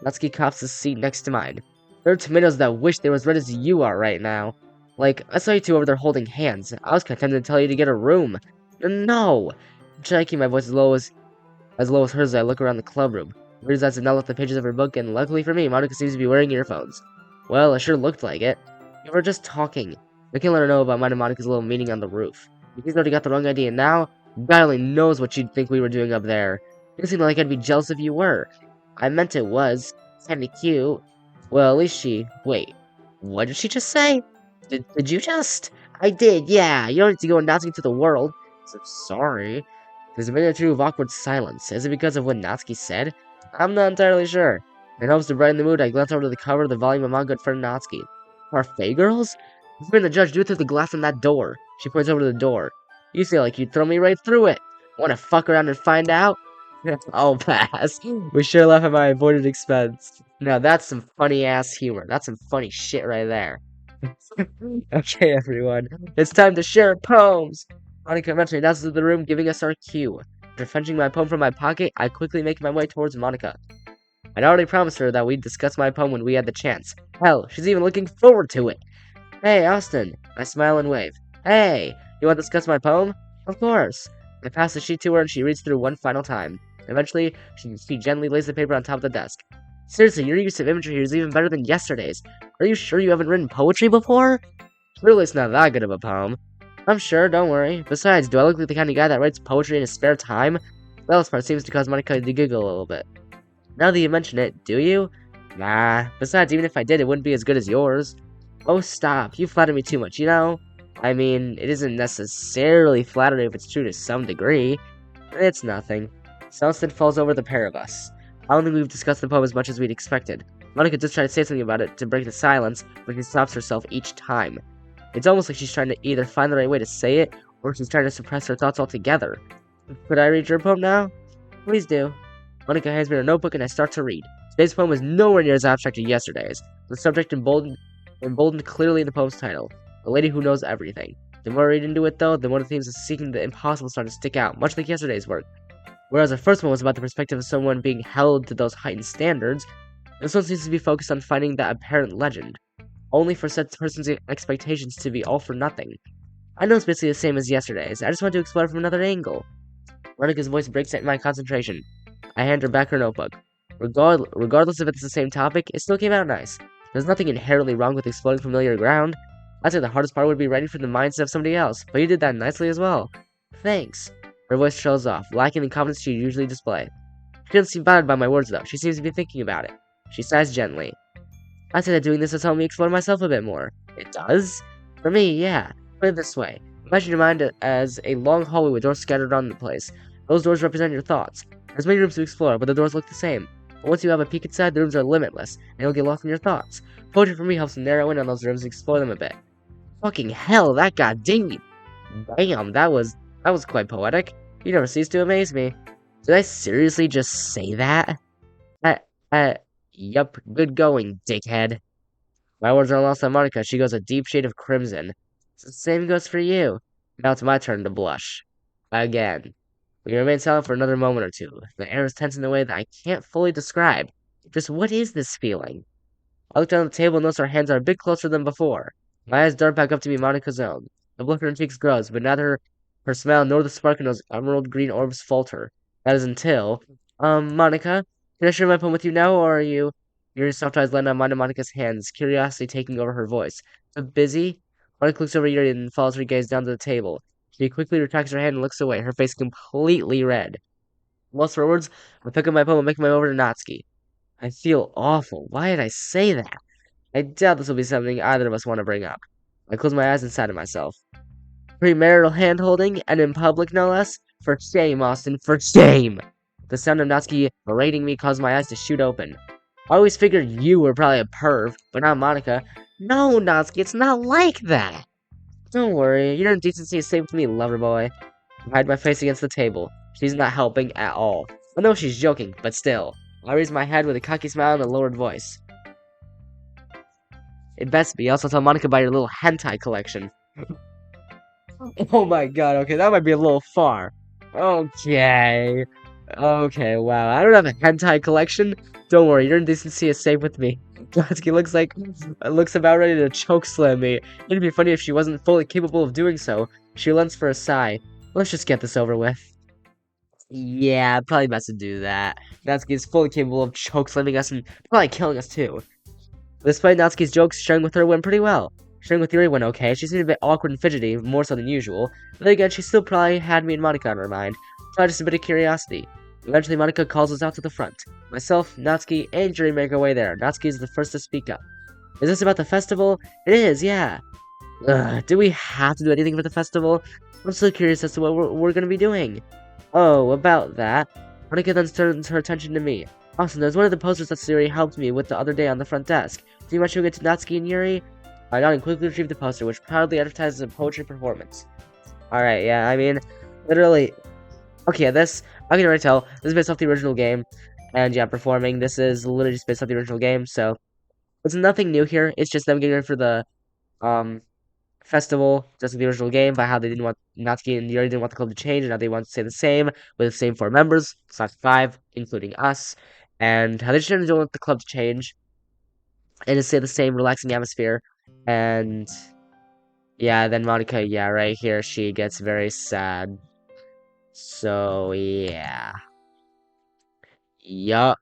Natsuki cops the seat next to mine. There are tomatoes that wish they were as red as you are right now. Like, I saw you two over there holding hands. I was kind of tempted to tell you to get a room. No! I'm trying to keep my voice as low as hers as I look around the club room. Reader's eyes have now left the pages of her book, and luckily for me, Monika seems to be wearing earphones. Well, it sure looked like it. We were just talking. I can't let her know about mine and Monika's little meeting on the roof. He's already got the wrong idea now. God only knows what she'd think we were doing up there. It seemed like I'd be jealous if you were. I meant it was. Kinda cute. Well, at least she... Wait. What did she just say? Did you just... I did, yeah. You don't need to go announcing to the world. So sorry. There's a minute or two of awkward silence. Is it because of what Natsuki said? I'm not entirely sure. In hopes to brighten the mood, I glance over to the cover of the volume of my good friend Natsuki. Parfait girls? If you're the judge, do it through the glass on that door. She points over to the door. You feel like you'd throw me right through it. Wanna fuck around and find out? I'll pass. We sure laugh at my avoided expense. Now that's some funny ass humor. That's some funny shit right there. Okay, everyone. It's time to share poems! Monika eventually announces the room, giving us our cue. After fetching my poem from my pocket, I quickly make my way towards Monika. I'd already promised her that we'd discuss my poem when we had the chance. Hell, she's even looking forward to it. Hey, Austin. I smile and wave. Hey, you want to discuss my poem? Of course. I pass the sheet to her and she reads through one final time. Eventually, she gently lays the paper on top of the desk. Seriously, your use of imagery here is even better than yesterday's. Are you sure you haven't written poetry before? Clearly it's not that good of a poem. I'm sure, don't worry. Besides, do I look like the kind of guy that writes poetry in his spare time? The last part seems to cause Monika to giggle a little bit. Now that you mention it, do you? Nah. Besides, even if I did, it wouldn't be as good as yours. Oh, stop. You flatter me too much, you know? I mean, it isn't necessarily flattering if it's true to some degree. It's nothing. Silence falls over the pair of us. I don't think we've discussed the poem as much as we'd expected. Monika just tried to say something about it to break the silence, but she stops herself each time. It's almost like she's trying to either find the right way to say it, or she's trying to suppress her thoughts altogether. Could I read your poem now? Please do. Monika hands me her notebook and I start to read. Today's poem is nowhere near as abstract as yesterday's. The subject emboldened clearly in the poem's title. The lady who knows everything. The more I read into it, though, the more the themes of seeking the impossible start to stick out, much like yesterday's work. Whereas the first one was about the perspective of someone being held to those heightened standards, this one seems to be focused on finding that apparent legend, only for said person's expectations to be all for nothing. I know it's basically the same as yesterday's, I just want to explore it from another angle. Monika's voice breaks at my concentration. I hand her back her notebook. Regardless if it's the same topic, it still came out nice. There's nothing inherently wrong with exploring familiar ground. I'd say the hardest part would be writing from the mindset of somebody else, but you did that nicely as well. Thanks. Her voice trails off, lacking the confidence she usually display. She doesn't seem bothered by my words, though. She seems to be thinking about it. She sighs gently. I say that doing this has helped me explore myself a bit more. It does? For me, yeah. Put it this way. Imagine your mind as a long hallway with doors scattered around the place. Those doors represent your thoughts. There's many rooms to explore, but the doors look the same. But once you have a peek inside, the rooms are limitless, and you'll get lost in your thoughts. Poetry for me helps to narrow in on those rooms and explore them a bit. Fucking hell, that got deep! Damn, that was quite poetic. You never cease to amaze me. Did I seriously just say that? Yup, good going, dickhead. My words are lost on Monika. She goes a deep shade of crimson. The same goes for you. Now it's my turn to blush. Again. We remain silent for another moment or two. The air is tense in a way that I can't fully describe. Just what is this feeling? I look down at the table and notice our hands are a bit closer than before. My eyes dart back up to meet Monika's own. The blush on her cheeks grows, but neither her smile nor the spark in those emerald green orbs falter. That is until... Monika, can I share my poem with you now, or are you... Your soft eyes land on mine and Monika's hands, curiosity taking over her voice. So busy? Monika looks over Yuri and follows her gaze down to the table. She quickly retracts her hand and looks away, her face completely red. Lost for words, I pick up my poem and make my way over to Natsuki. I feel awful. Why did I say that? I doubt this will be something either of us want to bring up. I close my eyes and sigh to myself. Premarital hand-holding, and in public no less? For shame, Austin, for shame! The sound of Natsuki berating me caused my eyes to shoot open. I always figured you were probably a perv, but not Monika. No, Natsuki, it's not like that! Don't worry, your indecency is safe with me, lover boy. I hide my face against the table. She's not helping at all. I know she's joking, but still. I raise my head with a cocky smile and a lowered voice. It best be. Also tell Monika about your little hentai collection. Oh my god, okay, that might be a little far. Okay. Okay, wow. I don't have a hentai collection. Don't worry, your indecency is safe with me. Natsuki looks about ready to choke slam me. It'd be funny if she wasn't fully capable of doing so. She relents for a sigh. Let's just get this over with. Yeah, probably best to do that. Natsuki is fully capable of choke slamming us and probably killing us too. Despite Natsuki's jokes, sharing with her went pretty well. Sharing with Yuri went okay. She seemed a bit awkward and fidgety, more so than usual. But then again, she still probably had me and Monika on her mind. Probably just a bit of curiosity. Eventually, Monika calls us out to the front. Myself, Natsuki, and Yuri make our way there. Natsuki is the first to speak up. Is this about the festival? It is, yeah. Do we have to do anything for the festival? I'm so curious as to what we're gonna be doing. Oh, about that. Monika then turns her attention to me. Awesome, there's one of the posters that Sayori helped me with the other day on the front desk. Do you mind showing it to Natsuki and Yuri? I got and quickly retrieved the poster, which proudly advertises a poetry performance. Alright, yeah, I mean, literally... Okay, I can already tell, this is based off the original game, and yeah, performing, this is literally just based off the original game, so... It's nothing new here, it's just them getting ready for the, festival, just like the original game, by how they didn't want, Natsuki and Yuri didn't want the club to change, and now they want to stay the same, with the same 4 members, /5, including us, and how they just don't want the club to change, and to stay the same relaxing atmosphere, and... Yeah, then Monika, yeah, right here, she gets very sad. So, yeah. Yup.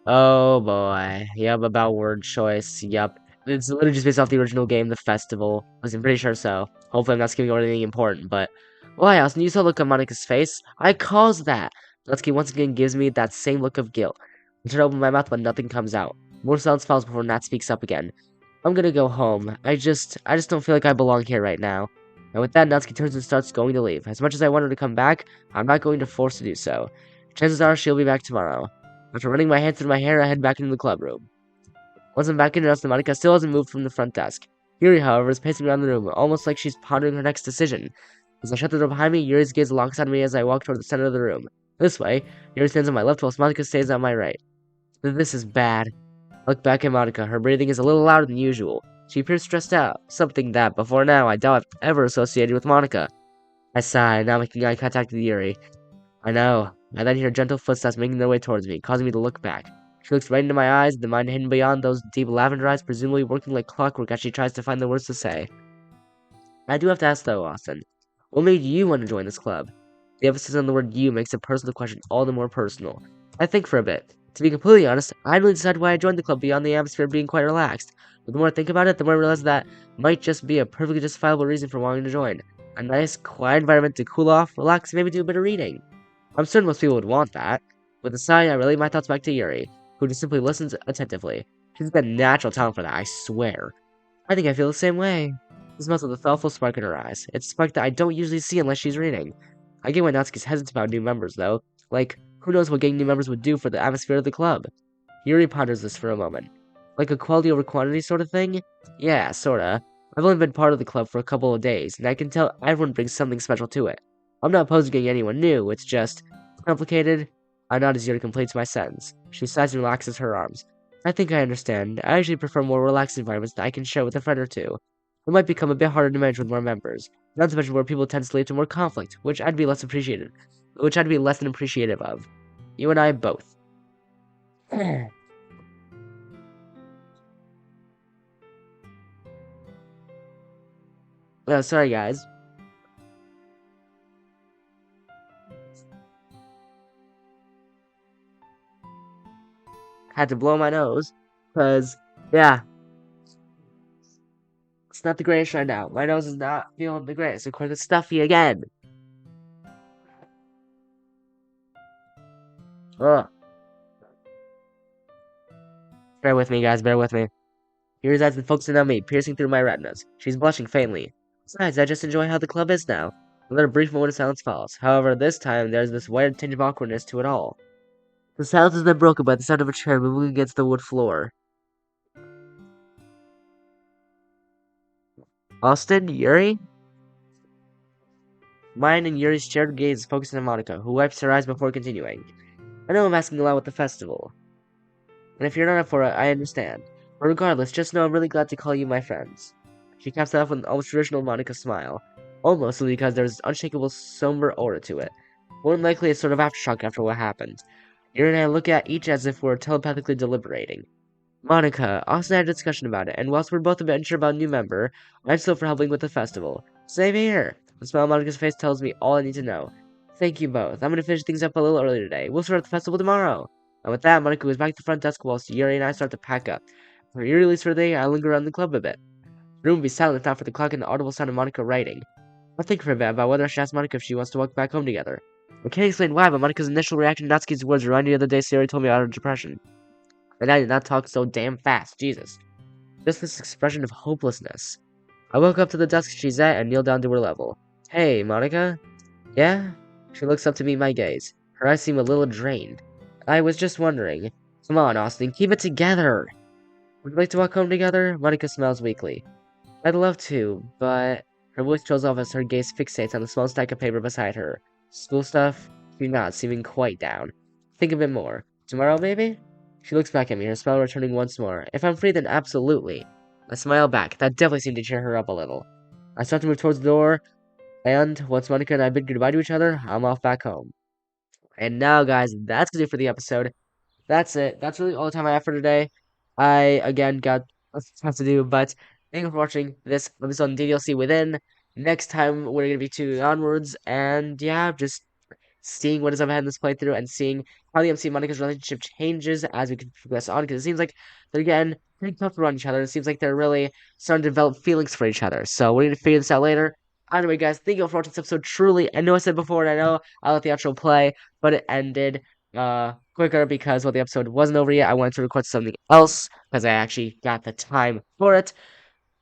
Oh boy. Yup, about word choice. Yup. It's literally just based off the original game, The Festival. I'm pretty sure so. Hopefully I'm not skipping over anything important, but... Why, Austin, you saw the look on Monica's face? I caused that! Natsuki once again gives me that same look of guilt. I try to open my mouth, but nothing comes out. More silence follows before Nat speaks up again. I'm gonna go home. I just don't feel like I belong here right now. And with that, Natsuki turns and starts going to leave. As much as I want her to come back, I'm not going to force her to do so. Chances are she'll be back tomorrow. After running my hand through my hair, I head back into the club room. Once I'm back in, notice that Monika still hasn't moved from the front desk. Yuri, however, is pacing around the room, almost like she's pondering her next decision. As I shut the door behind me, Yuri's gaze locks on me as I walk toward the center of the room. This way, Yuri stands on my left while Monika stays on my right. This is bad. I look back at Monika. Her breathing is a little louder than usual. She appears stressed out, something that, before now, I doubt I've ever associated with Monika. I sigh, now making eye contact with Yuri. I know. I then hear gentle footsteps making their way towards me, causing me to look back. She looks right into my eyes, the mind hidden beyond those deep lavender eyes, presumably working like clockwork as she tries to find the words to say. I do have to ask though, Austin, what made you want to join this club? The emphasis on the word you makes a personal question all the more personal. I think for a bit. To be completely honest, I didn't really decide why I joined the club beyond the atmosphere being quite relaxed. But the more I think about it, the more I realize that might just be a perfectly justifiable reason for wanting to join. A nice, quiet environment to cool off, relax, and maybe do a bit of reading. I'm certain most people would want that. With a sigh, I relay my thoughts back to Yuri, who just simply listens attentively. She's got natural talent for that, I swear. I think I feel the same way. She smells with a thoughtful spark in her eyes. It's a spark that I don't usually see unless she's reading. I get why Natsuki's hesitant about new members, though. Like, who knows what getting new members would do for the atmosphere of the club? Yuri ponders this for a moment. Like a quality over quantity sort of thing? Yeah, sorta. I've only been part of the club for a couple of days, and I can tell everyone brings something special to it. I'm not opposed to getting anyone new, it's just complicated. I nod as Yuri completes my sentence. She sighs and relaxes her arms. I think I understand. I actually prefer more relaxed environments that I can share with a friend or two. It might become a bit harder to manage with more members, not to mention where people tend to lead to more conflict, which I'd be less than appreciative of. You and I both. Sorry guys. Had to blow my nose, cause, yeah, it's not the greatest right now. My nose is not feeling the greatest. Of course, it's stuffy again. Ugh. Bear with me, guys, bear with me. Yuri's eyes been focusing on me, piercing through my retinas. She's blushing faintly. Besides, I just enjoy how the club is now. Another brief moment of silence follows. However, this time, there's this weird tinge of awkwardness to it all. The silence has been broken by the sound of a chair moving against the wood floor. Austin? Yuri? Mine and Yuri's shared gaze is focusing on Monika, who wipes her eyes before continuing. I know I'm asking a lot with the festival, and if you're not up for it, I understand. But regardless, just know I'm really glad to call you my friends. She caps it off with an almost traditional Monica smile, almost simply because there's an unshakable somber aura to it. More than likely, it's sort of aftershock after what happened. Yuri and I look at each as if we're telepathically deliberating. Monica, Austin had a discussion about it, and whilst we're both a bit unsure about a new member, I'm still for helping with the festival. Same here. The smile on Monica's face tells me all I need to know. Thank you both. I'm gonna finish things up a little early today. We'll start the festival tomorrow. And with that, Monica goes back to the front desk whilst Yuri and I start to pack up. After Yuri leaves for the day, I linger around the club a bit. The room would be silent if not for the clock and the audible sound of Monica writing. I think for a bit about whether I should ask Monica if she wants to walk back home together. I can't explain why, but Monica's initial reaction to Natsuki's words reminded me of the day Sayori told me about her depression. And I did not talk so damn fast, Jesus. Just this expression of hopelessness. I woke up to the desk she's at and kneel down to her level. Hey, Monica? Yeah? She looks up to meet my gaze. Her eyes seem a little drained. I was just wondering. Come on, Austin, keep it together! Would you like to walk home together? Monica smiles weakly. I'd love to, but... Her voice trails off as her gaze fixates on the small stack of paper beside her. School stuff? She nods, seeming quite down. Think a bit more. Tomorrow, maybe? She looks back at me, her smile returning once more. If I'm free, then absolutely. I smile back. That definitely seemed to cheer her up a little. I start to move towards the door, and once Monica and I bid goodbye to each other, I'm off back home. And now, guys, that's gonna do it for the episode. That's it. That's really all the time I have for today. I, again, got stuff to do, but thank you for watching this episode on DDLC Within. next time we're gonna be tuning onwards, and yeah, just seeing what is up ahead in this playthrough and seeing how the MC and Monika's relationship changes as we can progress on, because it seems like they're getting pretty comfortable on each other. It seems like they're really starting to develop feelings for each other. So we're gonna figure this out later. Anyway, guys, thank you for watching this episode. Truly, I know I said before, and I know I let the outro play, but it ended quicker because the episode wasn't over yet. I wanted to record something else because I actually got the time for it.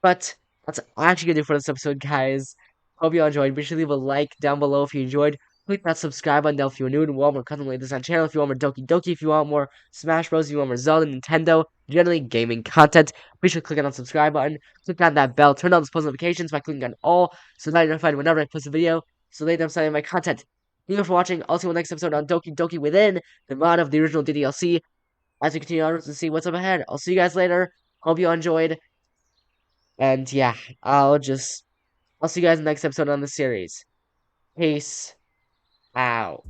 But that's actually gonna do for this episode, guys. Hope you all enjoyed. Be sure to leave a like down below if you enjoyed. Click that subscribe button down if you're new and want more content like this on channel. If you want more Doki Doki, if you want more Smash Bros, if you want more Zelda, Nintendo, generally gaming content, be sure to click on that subscribe button. Click on that bell. Turn on those post notifications by clicking on all, so that you're notified whenever I post a video. So later I'm starting my content. Thank you for watching. I'll see you in the next episode on Doki Doki within the mod of the original DDLC. As we continue on to see what's up ahead. I'll see you guys later. Hope you all enjoyed. And yeah, I'll see you guys in the next episode on the series. Peace out.